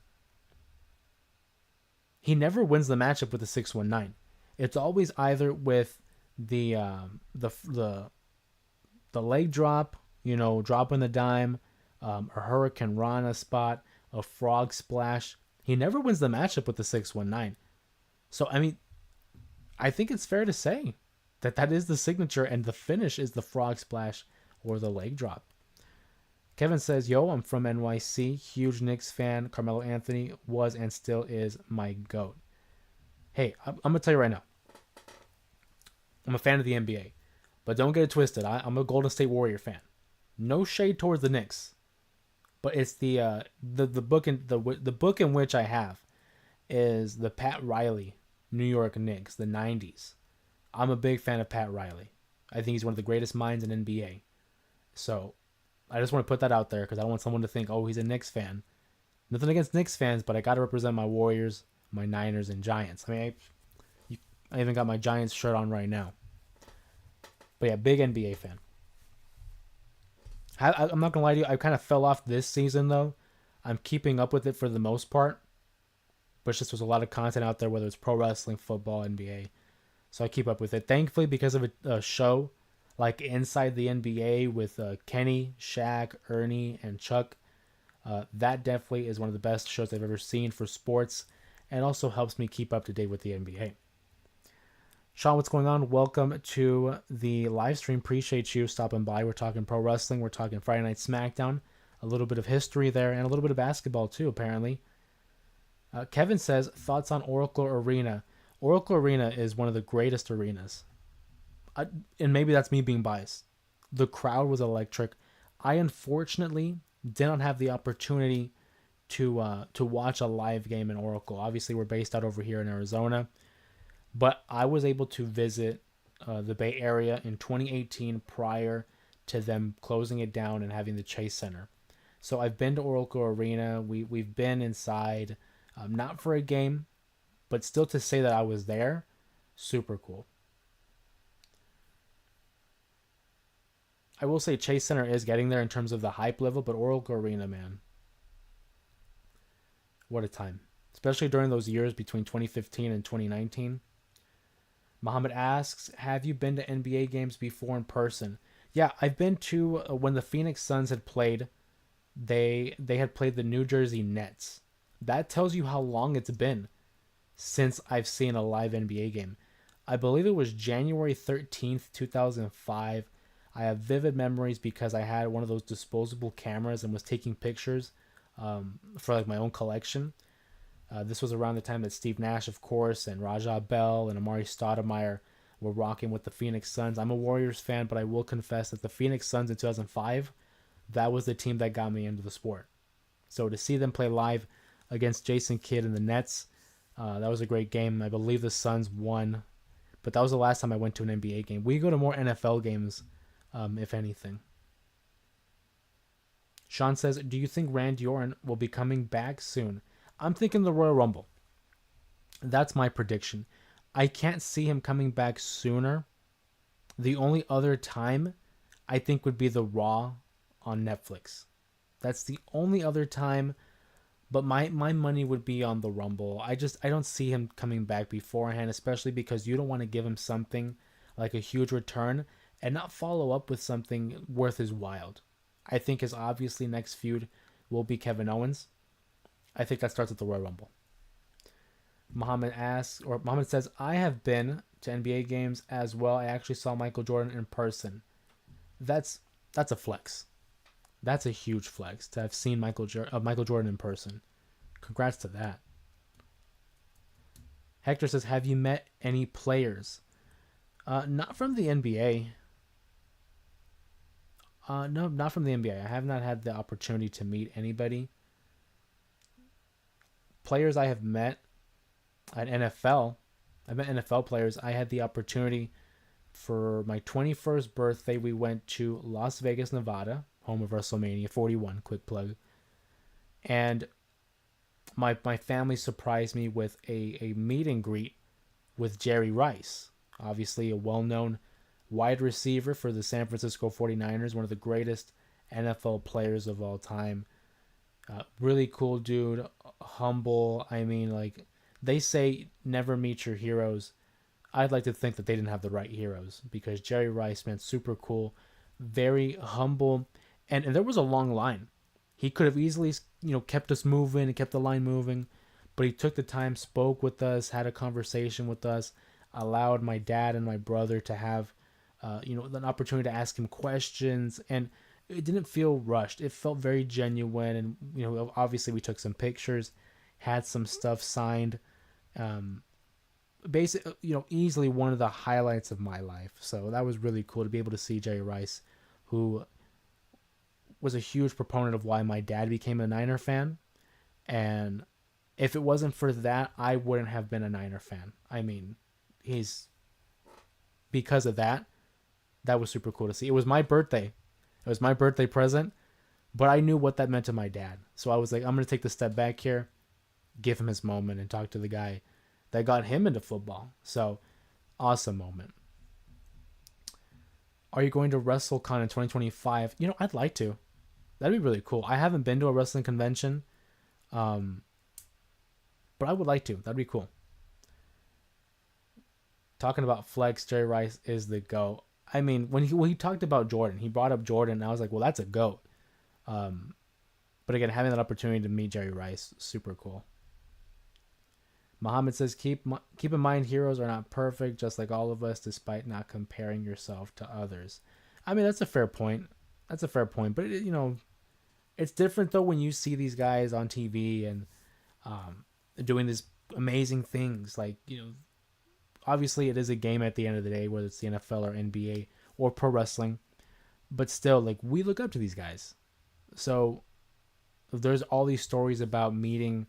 He never wins the matchup with the 619. It's always either with the the leg drop, dropping the dime, a Hurricane Rana spot, a frog splash. He never wins the matchup with the 619. So, I mean, I think it's fair to say that that is the signature and the finish is the frog splash or the leg drop. Kevin says, yo, I'm from NYC. Huge Knicks fan. Carmelo Anthony was and still is my GOAT. Hey, I'm going to tell you right now. I'm a fan of the NBA. But don't get it twisted. I'm a Golden State Warrior fan. No shade towards the Knicks. But it's the book in which I have is the Pat Riley New York Knicks, the 90s. I'm a big fan of Pat Riley. I think he's one of the greatest minds in NBA. So I just want to put that out there because I don't want someone to think, oh, he's a Knicks fan. Nothing against Knicks fans, but I got to represent my Warriors, my Niners, and Giants. I mean, I even got my Giants shirt on right now. But yeah, big NBA fan. I'm not going to lie to you. I kind of fell off this season, though. I'm keeping up with it for the most part. But it's just there's a lot of content out there, whether it's pro wrestling, football, NBA. So I keep up with it. Thankfully, because of a show like Inside the NBA with Kenny, Shaq, Ernie, and Chuck, that definitely is one of the best shows I've ever seen for sports and also helps me keep up to date with the NBA. Sean, what's going on? Welcome to the live stream. Appreciate you stopping by. We're talking pro wrestling. We're talking Friday Night SmackDown. A little bit of history there and a little bit of basketball too, apparently. Kevin says, thoughts on Oracle Arena. Oracle Arena is one of the greatest arenas. And maybe that's me being biased. The crowd was electric. I unfortunately did not have the opportunity to watch a live game in Oracle. Obviously, we're based out over here in Arizona. But I was able to visit the Bay Area in 2018 prior to them closing it down and having the Chase Center. So I've been to Oracle Arena. We've been inside, not for a game, but still to say that I was there, super cool. I will say Chase Center is getting there in terms of the hype level, but Oracle Arena, man, what a time. Especially during those years between 2015 and 2019. Muhammad asks, have you been to NBA games before in person? Yeah, I've been to when the Phoenix Suns had played. They had played the New Jersey Nets. That tells you how long it's been since I've seen a live NBA game. I believe it was January 13th, 2005. I have vivid memories because I had one of those disposable cameras and was taking pictures for like my own collection. This was around the time that Steve Nash, of course, and Raja Bell and Amari Stoudemire were rocking with the Phoenix Suns. I'm a Warriors fan, but I will confess that the Phoenix Suns in 2005, that was the team that got me into the sport. So to see them play live against Jason Kidd and the Nets, that was a great game. I believe the Suns won, but that was the last time I went to an NBA game. We go to more NFL games, if anything. Sean says, do you think Randy Orton will be coming back soon? I'm thinking the Royal Rumble. That's my prediction. I can't see him coming back sooner. The only other time I think would be the Raw on Netflix. That's the only other time. But my money would be on the Rumble. I don't see him coming back beforehand, especially because you don't want to give him something like a huge return and not follow up with something worth his while. I think his obviously next feud will be Kevin Owens. I think that starts at the Royal Rumble. Muhammad says, I have been to NBA games as well. I actually saw Michael Jordan in person. That's a flex. That's a huge flex to have seen Michael Jordan in person. Congrats to that. Hector says, have you met any players? Not from the NBA. No, not from the NBA. I have not had the opportunity to meet anybody. Players I have met at NFL, I met NFL players. I had the opportunity for my 21st birthday. We went to Las Vegas, Nevada, home of WrestleMania 41, quick plug. And my family surprised me with a meet and greet with Jerry Rice, obviously a well-known wide receiver for the San Francisco 49ers, one of the greatest NFL players of all time. Really cool dude, humble. I mean, like, they say never meet your heroes. I'd like to think that they didn't have the right heroes, because Jerry Rice, man, super cool, very humble, and there was a long line. He could have easily, kept us moving and kept the line moving, but he took the time, spoke with us, had a conversation with us, allowed my dad and my brother to have, an opportunity to ask him questions, and it didn't feel rushed. It felt very genuine, and obviously we took some pictures, had some stuff signed. Basic, easily one of the highlights of my life. So that was really cool to be able to see Jerry Rice, who was a huge proponent of why my dad became a Niner fan. And if it wasn't for that, I wouldn't have been a Niner fan. I mean, he's because of that. That was super cool to see. It was my birthday. It was my birthday present, but I knew what that meant to my dad. So I was like, I'm going to take the step back here, give him his moment, and talk to the guy that got him into football. So, awesome moment. Are you going to WrestleCon in 2025? I'd like to. That'd be really cool. I haven't been to a wrestling convention, um, but I would like to. That'd be cool. Talking about flex, Jerry Rice is the GOAT. I mean, when he talked about Jordan, he brought up Jordan, and I was like, well, that's a GOAT. Um, but again, having that opportunity to meet Jerry Rice, super cool. Muhammad says, keep in mind, heroes are not perfect, just like all of us, despite not comparing yourself to others. I mean, that's a fair point. That's a fair point. But, it's different, though, when you see these guys on TV and doing these amazing things. Like, obviously it is a game at the end of the day, whether it's the NFL or NBA or pro wrestling. But still, like, we look up to these guys. So there's all these stories about meeting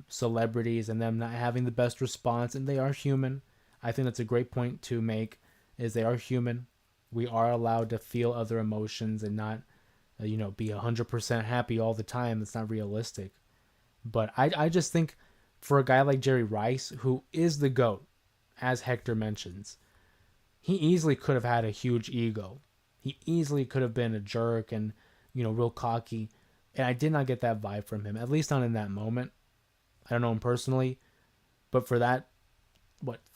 celebrities and them not having the best response, and they are human. I think that's a great point to make, is they are human. We are allowed to feel other emotions and not be 100% happy all the time. It's not realistic. But I just think for a guy like Jerry Rice, who is the GOAT, as Hector mentions, he easily could have had a huge ego. He easily could have been a jerk and real cocky, and I did not get that vibe from him, at least not in that moment. I don't know him personally, but for that,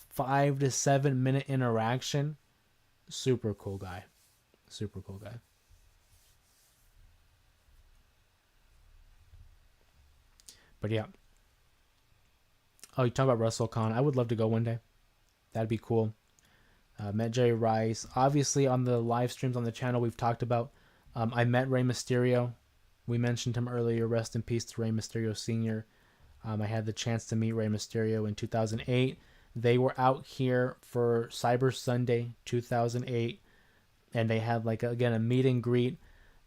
5 to 7 minute interaction, super cool guy. Super cool guy. But yeah. Oh, you talk about WrestleCon. I would love to go one day. That'd be cool. Met Jerry Rice. Obviously, on the live streams on the channel, we've talked about. I met Rey Mysterio. We mentioned him earlier. Rest in peace to Rey Mysterio Sr. I had the chance to meet Rey Mysterio in 2008. They were out here for Cyber Sunday 2008, and they had again a meet and greet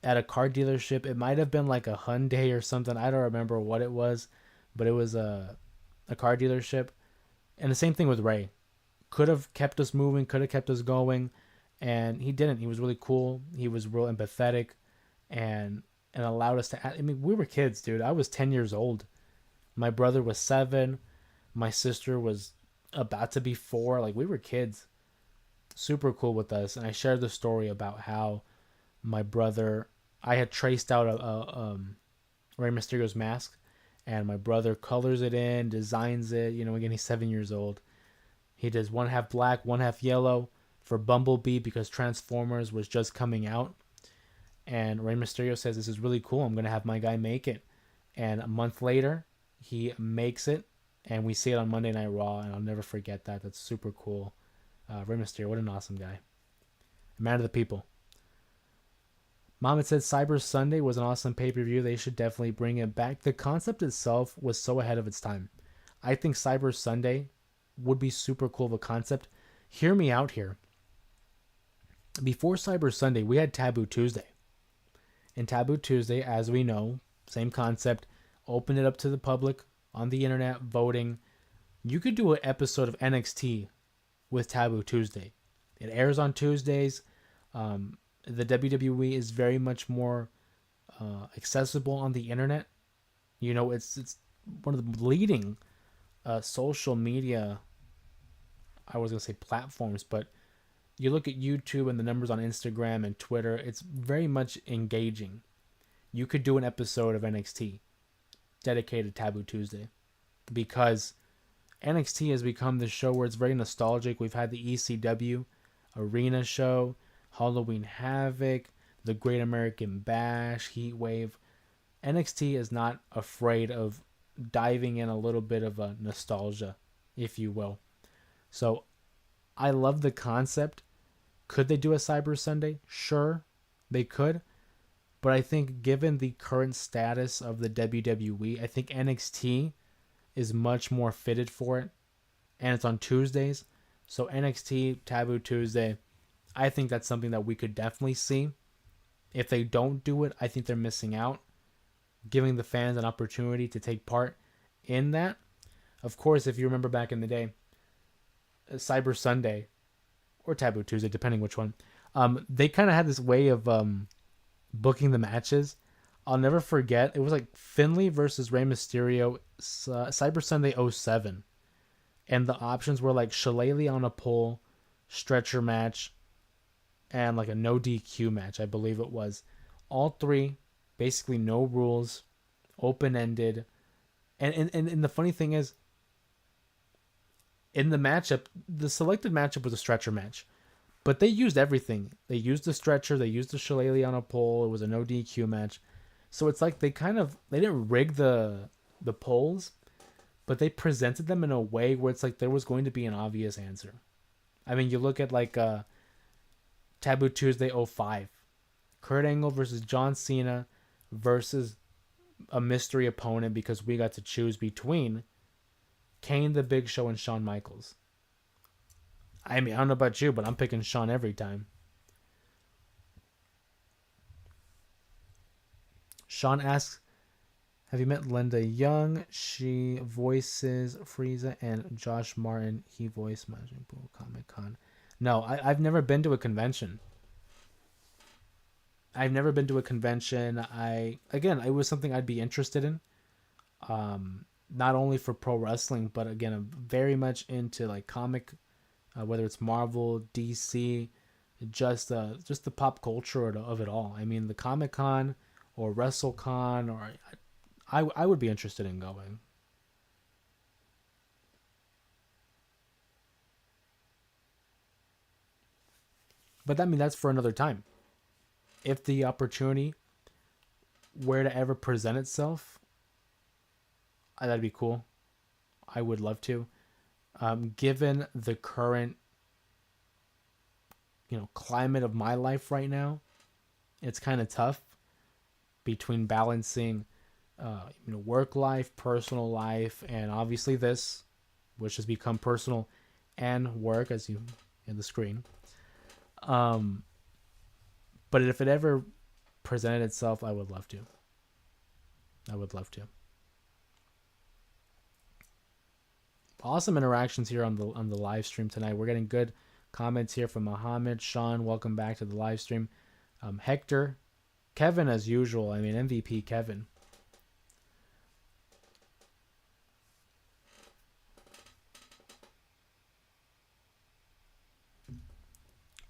at a car dealership. It might have been like a Hyundai or something. I don't remember what it was, but it was a car dealership. And the same thing with Rey. Could have kept us moving, could have kept us going, and he didn't. He was really cool. He was real empathetic, and allowed us to. I mean, we were kids, dude. I was 10 years old. My brother was 7. My sister was about to be 4. Like, we were kids. Super cool with us. And I shared the story about how my brother, I had traced out a Rey Mysterio's mask, and my brother colors it in, designs it. Again, he's 7 years old. He does one half black, one half yellow for Bumblebee because Transformers was just coming out. And Rey Mysterio says, this is really cool. I'm going to have my guy make it. And a month later, he makes it. And we see it on Monday Night Raw. And I'll never forget that. That's super cool. Rey Mysterio, what an awesome guy. A man of the people. Mohammed said Cyber Sunday was an awesome pay-per-view. They should definitely bring it back. The concept itself was so ahead of its time. I think Cyber Sunday would be super cool of a concept. Hear me out here. Before Cyber Sunday, we had Taboo Tuesday. And Taboo Tuesday, as we know, same concept, open it up to the public on the internet, voting. You could do an episode of NXT with Taboo Tuesday. It airs on Tuesdays. The WWE is very much more accessible on the internet. It's one of the leading social media. I was gonna say platforms, but you look at YouTube and the numbers on Instagram and Twitter. It's very much engaging. You could do an episode of NXT dedicated to Taboo Tuesday because NXT has become the show where it's very nostalgic. We've had the ECW Arena show, Halloween Havoc, the Great American Bash, Heat Wave. NXT is not afraid of diving in a little bit of a nostalgia, if you will. So I love the concept. Could they do a Cyber Sunday? Sure, they could. But I think given the current status of the WWE, I think NXT is much more fitted for it. And it's on Tuesdays. So NXT Taboo Tuesday, I think that's something that we could definitely see. If they don't do it, I think they're missing out, giving the fans an opportunity to take part in that. Of course, if you remember back in the day, Cyber Sunday or Taboo Tuesday, depending which one, they kind of had this way of booking the matches. I'll never forget. It was like Finlay versus Rey Mysterio, Cyber Sunday '07. And the options were like Shillelagh on a pole, stretcher match, and like a no DQ match, I believe it was. All three, basically no rules, open ended. And the funny thing is, in the matchup, the selected matchup was a stretcher match. But they used everything. They used the stretcher, they used the Shillelagh on a pole, it was a no DQ match. So it's like they didn't rig the polls, but they presented them in a way where it's like there was going to be an obvious answer. I mean, you look at like Taboo Tuesday '05. Kurt Angle versus John Cena versus a mystery opponent because we got to choose between Kane, the Big Show, and Shawn Michaels. I mean, I don't know about you, but I'm picking Shawn every time. Sean asks, have you met Linda Young? She voices Frieza, and Josh Martin, he voiced Majin Buu Comic Con. No, I've never been to a convention. I've never been to a convention. It was something I'd be interested in. Not only for pro wrestling, but again, I'm very much into like comic, whether it's Marvel, DC, just the pop culture of it all. I mean, the Comic Con or WrestleCon, or I would be interested in going. But that's for another time. If the opportunity were to ever present itself, that'd be cool. I would love to. Given the current, climate of my life right now, it's kind of tough between balancing, work life, personal life, and obviously this, which has become personal and work, as you in the screen. But if it ever presented itself, I would love to. I would love to. Awesome interactions here on the live stream tonight. We're getting good comments here from Muhammad, Sean. Welcome back to the live stream. Hector, Kevin as usual. I mean, MVP Kevin.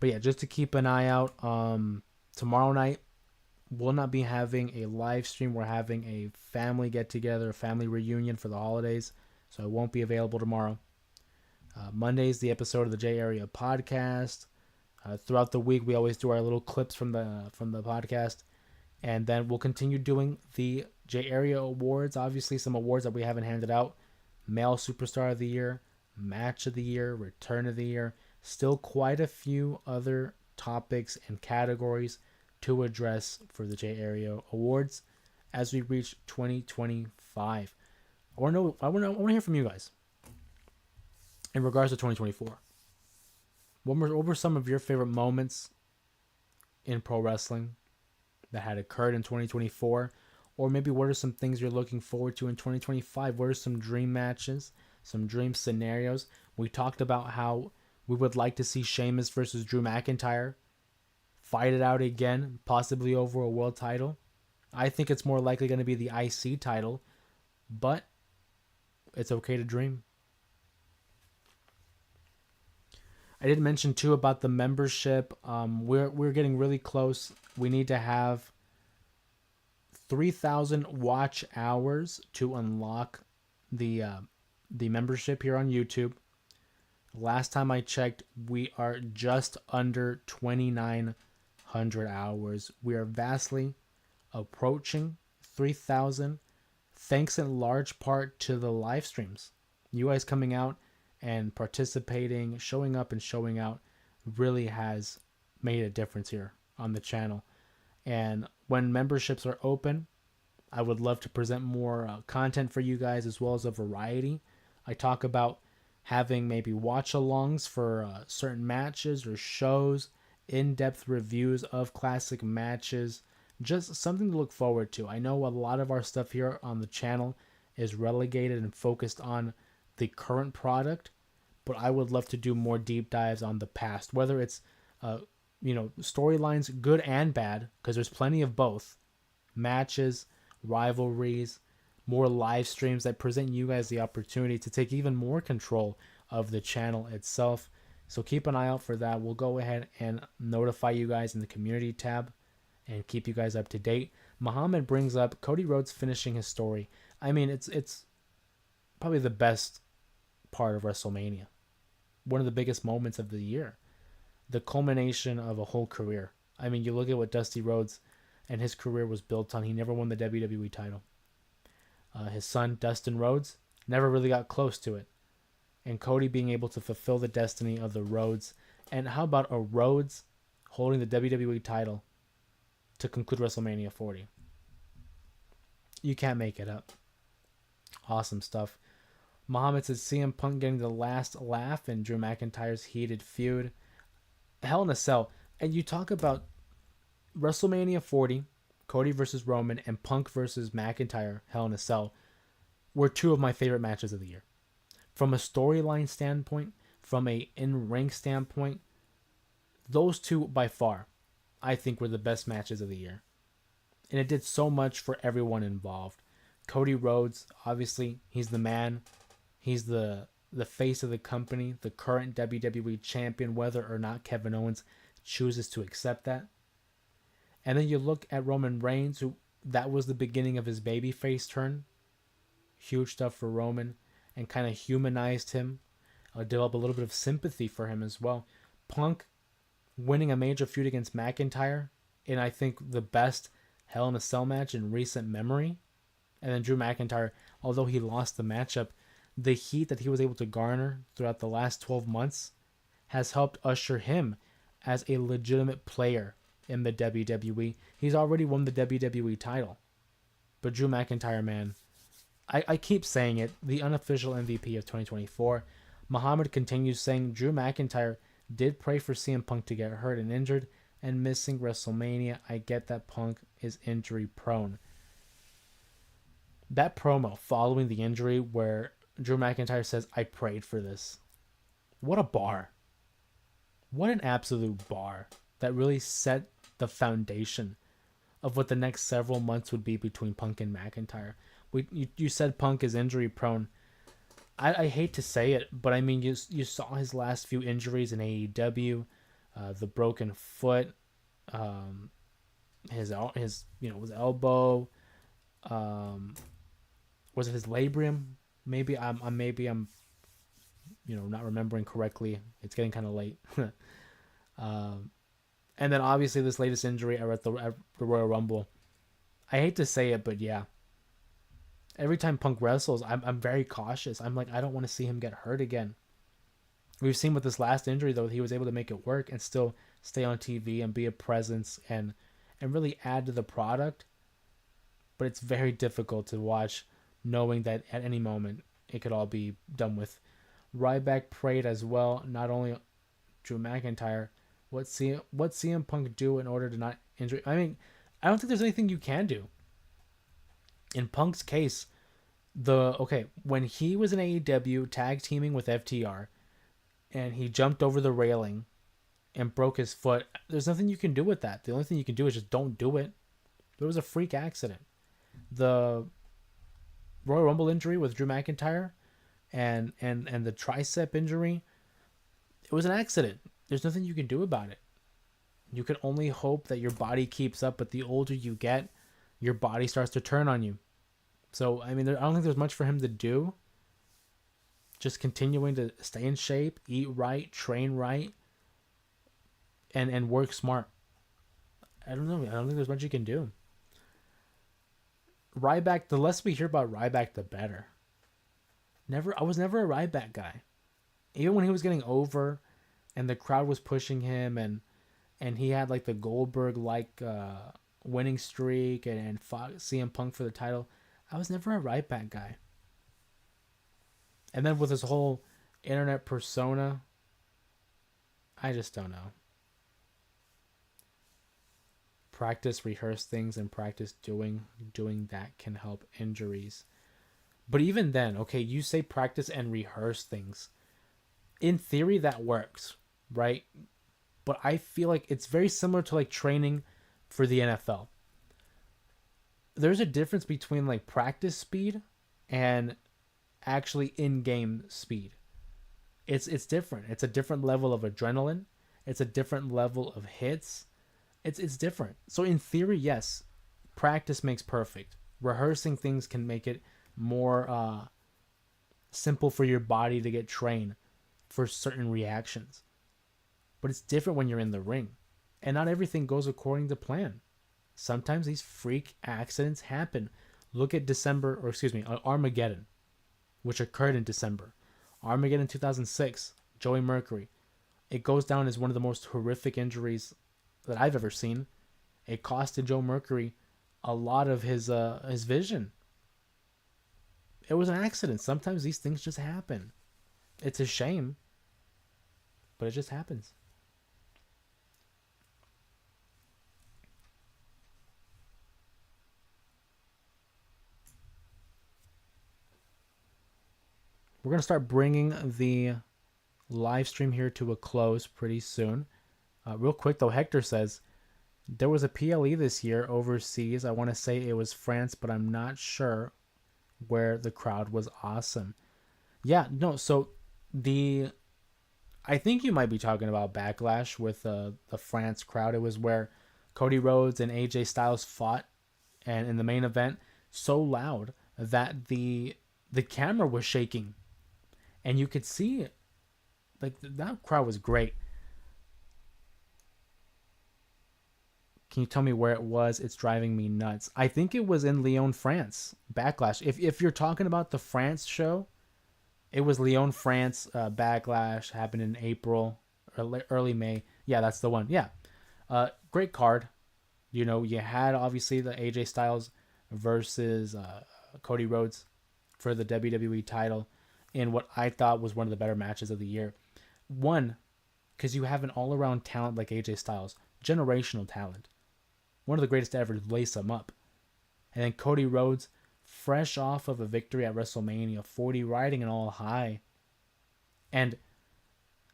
But yeah, just to keep an eye out. Tomorrow night, we'll not be having a live stream. We're having a family get together, a family reunion for the holidays. So it won't be available tomorrow. Monday's the episode of the J Area podcast. Throughout the week, we always do our little clips from the podcast, and then we'll continue doing the J Area awards. Obviously, some awards that we haven't handed out: Male Superstar of the Year, Match of the Year, Return of the Year. Still quite a few other topics and categories to address for the J Area awards as we reach 2025. I want to hear from you guys in regards to 2024. What were some of your favorite moments in pro wrestling that had occurred in 2024? Or maybe what are some things you're looking forward to in 2025? What are some dream matches, some dream scenarios? We talked about how we would like to see Sheamus versus Drew McIntyre fight it out again, possibly over a world title. I think it's more likely going to be the IC title, but it's okay to dream. I did mention too about the membership. We're getting really close. We need to have 3,000 watch hours to unlock the membership here on YouTube. Last time I checked, we are just under 2,900 hours. We are vastly approaching 3,000, thanks in large part to the live streams. You guys coming out and participating, showing up and showing out really has made a difference here on the channel. And when memberships are open, I would love to present more content for you guys, as well as a variety. I talk about having maybe watch alongs for certain matches or shows, in-depth reviews of classic matches, just something to look forward to. I know a lot of our stuff here on the channel is relegated and focused on the current product, but I would love to do more deep dives on the past, whether it's storylines, good and bad, because there's plenty of both, matches, rivalries, more live streams that present you guys the opportunity to take even more control of the channel itself. So keep an eye out for that. We'll go ahead and notify you guys in the community tab and keep you guys up to date. Muhammad brings up Cody Rhodes finishing his story. I mean, it's probably the best part of WrestleMania. One of the biggest moments of the year. The culmination of a whole career. I mean, you look at what Dusty Rhodes and his career was built on. He never won the WWE title. His son, Dustin Rhodes, never really got close to it. And Cody being able to fulfill the destiny of the Rhodes. And how about a Rhodes holding the WWE title to conclude WrestleMania 40? You can't make it up. Awesome stuff. Muhammad says CM Punk getting the last laugh in Drew McIntyre's heated feud. Hell in a Cell. And you talk about WrestleMania 40, Cody versus Roman, and Punk versus McIntyre, Hell in a Cell, were two of my favorite matches of the year. From a storyline standpoint, from a in-ring standpoint, those two by far, I think, were the best matches of the year. And it did so much for everyone involved. Cody Rhodes, obviously, he's the man. He's the face of the company, the current WWE champion, whether or not Kevin Owens chooses to accept that. And then you look at Roman Reigns, who that was the beginning of his babyface turn. Huge stuff for Roman, and kind of humanized him. Developed a little bit of sympathy for him as well. Punk winning a major feud against McIntyre in, I think, the best Hell in a Cell match in recent memory. And then Drew McIntyre, although he lost the matchup, the heat that he was able to garner throughout the last 12 months has helped usher him as a legitimate player in the WWE. He's already won the WWE title. But Drew McIntyre, man, I keep saying it, the unofficial MVP of 2024. Muhammad continues saying Drew McIntyre did pray for CM Punk to get hurt and injured and missing WrestleMania. I get that Punk is injury prone. That promo following the injury where Drew McIntyre says, I prayed for this. What a bar. What an absolute bar. That really set the foundation of what the next several months would be between Punk and McIntyre. You said Punk is injury prone. I hate to say it, but I mean, you saw his last few injuries in AEW, the broken foot, his elbow, was it his labrum? Maybe I'm not remembering correctly. It's getting kind of late. And then obviously this latest injury at the Royal Rumble. I hate to say it, but yeah. Every time Punk wrestles, I'm very cautious. I'm like, I don't want to see him get hurt again. We've seen with this last injury, though, he was able to make it work and still stay on TV and be a presence and really add to the product. But it's very difficult to watch, knowing that at any moment it could all be done with. Ryback prayed as well, not only Drew McIntyre. What CM Punk do in order to not injure? I mean, I don't think there's anything you can do. In Punk's case, when he was in AEW tag teaming with FTR, and he jumped over the railing and broke his foot, there's nothing you can do with that. The only thing you can do is just don't do it. It was a freak accident. The Royal Rumble injury with Drew McIntyre and the tricep injury, it was an accident. There's nothing you can do about it. You can only hope that your body keeps up, but the older you get, your body starts to turn on you. So, I mean, I don't think there's much for him to do. Just continuing to stay in shape, eat right, train right, and work smart. I don't know. I don't think there's much you can do. Ryback, the less we hear about Ryback, the better. I was never a Ryback guy. Even when he was getting over and the crowd was pushing him and he had like the Goldberg like winning streak and fought CM Punk for the title, I was never a Ryback guy. And then with his whole internet persona, I just don't know. Practice, rehearse things, and practice doing that can help injuries. But even then, okay, you say practice and rehearse things. In theory, that works, right? But I feel like it's very similar to like training for the NFL. There's a difference between like practice speed and actually in-game speed. It's different. It's a different level of adrenaline. It's a different level of hits. It's different. So in theory, yes, practice makes perfect. Rehearsing things can make it more simple for your body to get trained for certain reactions. But it's different when you're in the ring. And not everything goes according to plan. Sometimes these freak accidents happen. Look at Armageddon, which occurred in December. Armageddon 2006, Joey Mercury. It goes down as one of the most horrific injuries that I've ever seen. It costed Joe Mercury a lot of his vision. It was an accident. Sometimes these things just happen. It's a shame, but it just happens. We're going to start bringing the live stream here to a close pretty soon. Real quick though, Hector says, there was a PLE this year overseas. I want to say it was France, but I'm not sure, where the crowd was awesome. Yeah, no, so I think you might be talking about Backlash with the France crowd. It was where Cody Rhodes and AJ Styles fought, and in the main event, so loud that the camera was shaking, and you could see like that crowd was great. Can you tell me where it was? It's driving me nuts. I think it was in Lyon, France. Backlash. If you're talking about the France show, it was Lyon, France. Backlash happened in April, early May. Yeah, that's the one. Yeah, great card. You know, you had obviously the AJ Styles versus Cody Rhodes for the WWE title in what I thought was one of the better matches of the year. One, because you have an all-around talent like AJ Styles, generational talent. One of the greatest to ever lace them up. And then Cody Rhodes, fresh off of a victory at WrestleMania 40, riding an all high. And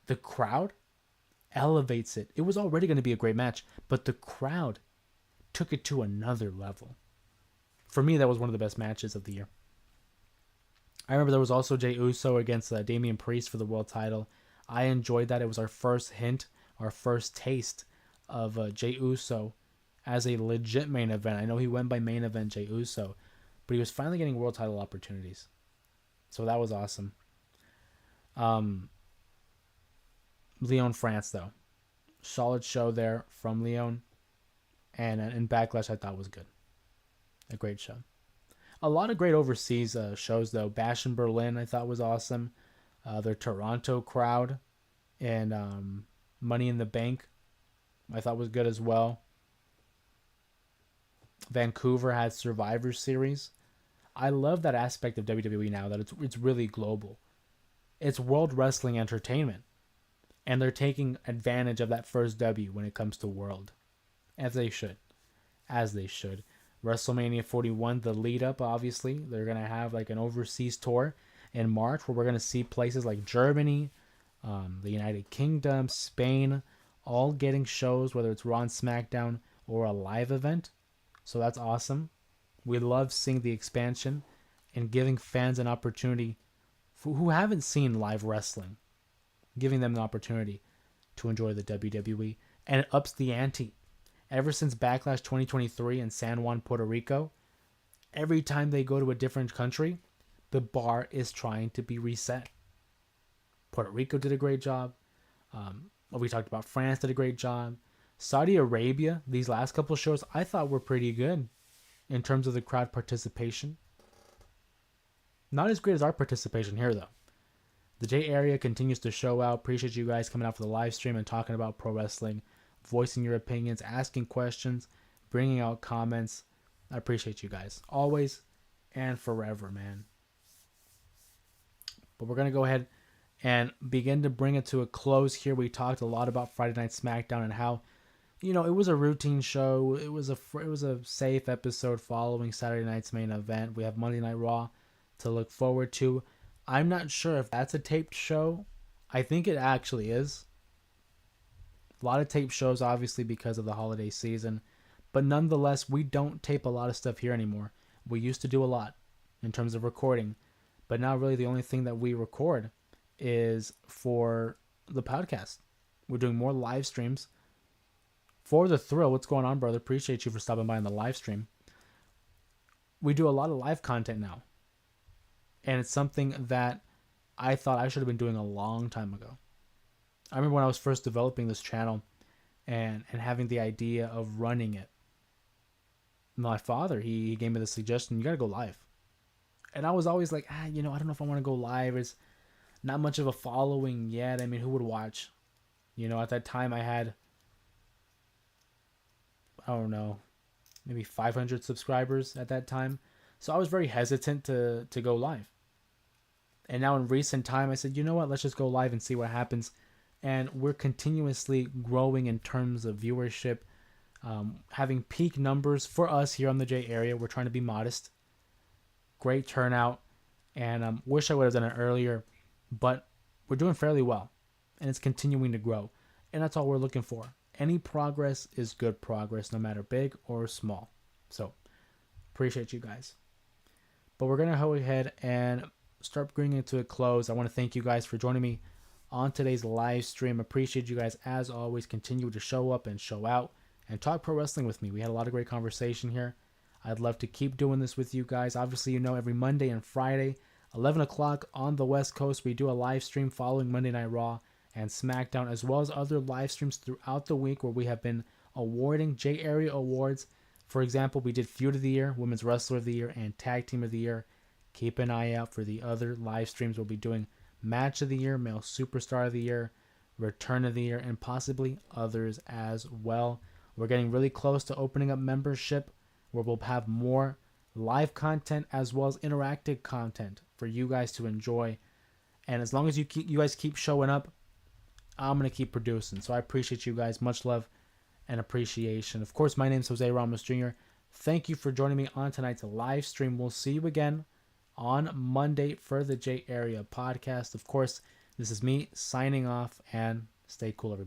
the crowd elevates it. It was already going to be a great match, but the crowd took it to another level. For me, that was one of the best matches of the year. I remember there was also Jey Uso against Damian Priest for the world title. I enjoyed that. It was our first hint, our first taste of Jey Uso as a legit main event. I know he went by main event Jey Uso, but he was finally getting world title opportunities. So that was awesome. Lyon, France, though. Solid show there from Lyon. And in Backlash, I thought was good. A great show. A lot of great overseas shows, though. Bash in Berlin, I thought was awesome. Their Toronto crowd and Money in the Bank, I thought was good as well. Vancouver had Survivor Series. I love that aspect of WWE now, that it's really global. It's World Wrestling Entertainment. And they're taking advantage of that first W when it comes to World. As they should. As they should. WrestleMania 41, the lead up, obviously. They're going to have like an overseas tour in March where we're going to see places like Germany, the United Kingdom, Spain, all getting shows, whether it's Raw and SmackDown or a live event. So that's awesome. We love seeing the expansion and giving fans an opportunity who haven't seen live wrestling, giving them the opportunity to enjoy the WWE. And it ups the ante. Ever since Backlash 2023 in San Juan, Puerto Rico, every time they go to a different country, the bar is trying to be reset. Puerto Rico did a great job. We talked about France did a great job. Saudi Arabia, these last couple shows, I thought were pretty good in terms of the crowd participation. Not as great as our participation here, though. The J area continues to show out. Appreciate you guys coming out for the live stream and talking about pro wrestling, voicing your opinions, asking questions, bringing out comments. I appreciate you guys. Always and forever, man. But we're going to go ahead and begin to bring it to a close here. We talked a lot about Friday Night SmackDown and how, it was a routine show. It was a safe episode following Saturday night's main event. We have Monday Night Raw to look forward to. I'm not sure if that's a taped show. I think it actually is. A lot of taped shows, obviously, because of the holiday season. But nonetheless, we don't tape a lot of stuff here anymore. We used to do a lot in terms of recording. But now really the only thing that we record is for the podcast. We're doing more live streams. For the thrill, what's going on, brother? Appreciate you for stopping by on the live stream. We do a lot of live content now. And it's something that I thought I should have been doing a long time ago. I remember when I was first developing this channel and having the idea of running it. My father, he gave me the suggestion, you got to go live. And I was always like, I don't know if I want to go live. There's not much of a following yet. I mean, who would watch? At that time I had, I don't know, maybe 500 subscribers at that time. So I was very hesitant to go live. And now in recent time, I said, you know what? Let's just go live and see what happens. And we're continuously growing in terms of viewership, having peak numbers for us here on the J area. We're trying to be modest. Great turnout. And wish I would have done it earlier. But we're doing fairly well. And it's continuing to grow. And that's all we're looking for. Any progress is good progress, no matter big or small. So, appreciate you guys. But we're going to go ahead and start bringing it to a close. I want to thank you guys for joining me on today's live stream. Appreciate you guys, as always. Continue to show up and show out and talk pro wrestling with me. We had a lot of great conversation here. I'd love to keep doing this with you guys. Obviously, every Monday and Friday, 11 o'clock on the West Coast, we do a live stream following Monday Night Raw and SmackDown, as well as other live streams throughout the week where we have been awarding J Area awards. For example, we did Feud of the Year, Women's Wrestler of the Year, and Tag Team of the Year. Keep an eye out for the other live streams. We'll be doing Match of the Year, Male Superstar of the Year, Return of the Year, and possibly others as well. We're getting really close to opening up membership, where we'll have more live content as well as interactive content for you guys to enjoy. And as long as you guys keep showing up, I'm going to keep producing. So I appreciate you guys. Much love and appreciation. Of course, my name is Jose Ramos Jr. Thank you for joining me on tonight's live stream. We'll see you again on Monday for the J Area podcast. Of course, this is me signing off, and stay cool, everybody.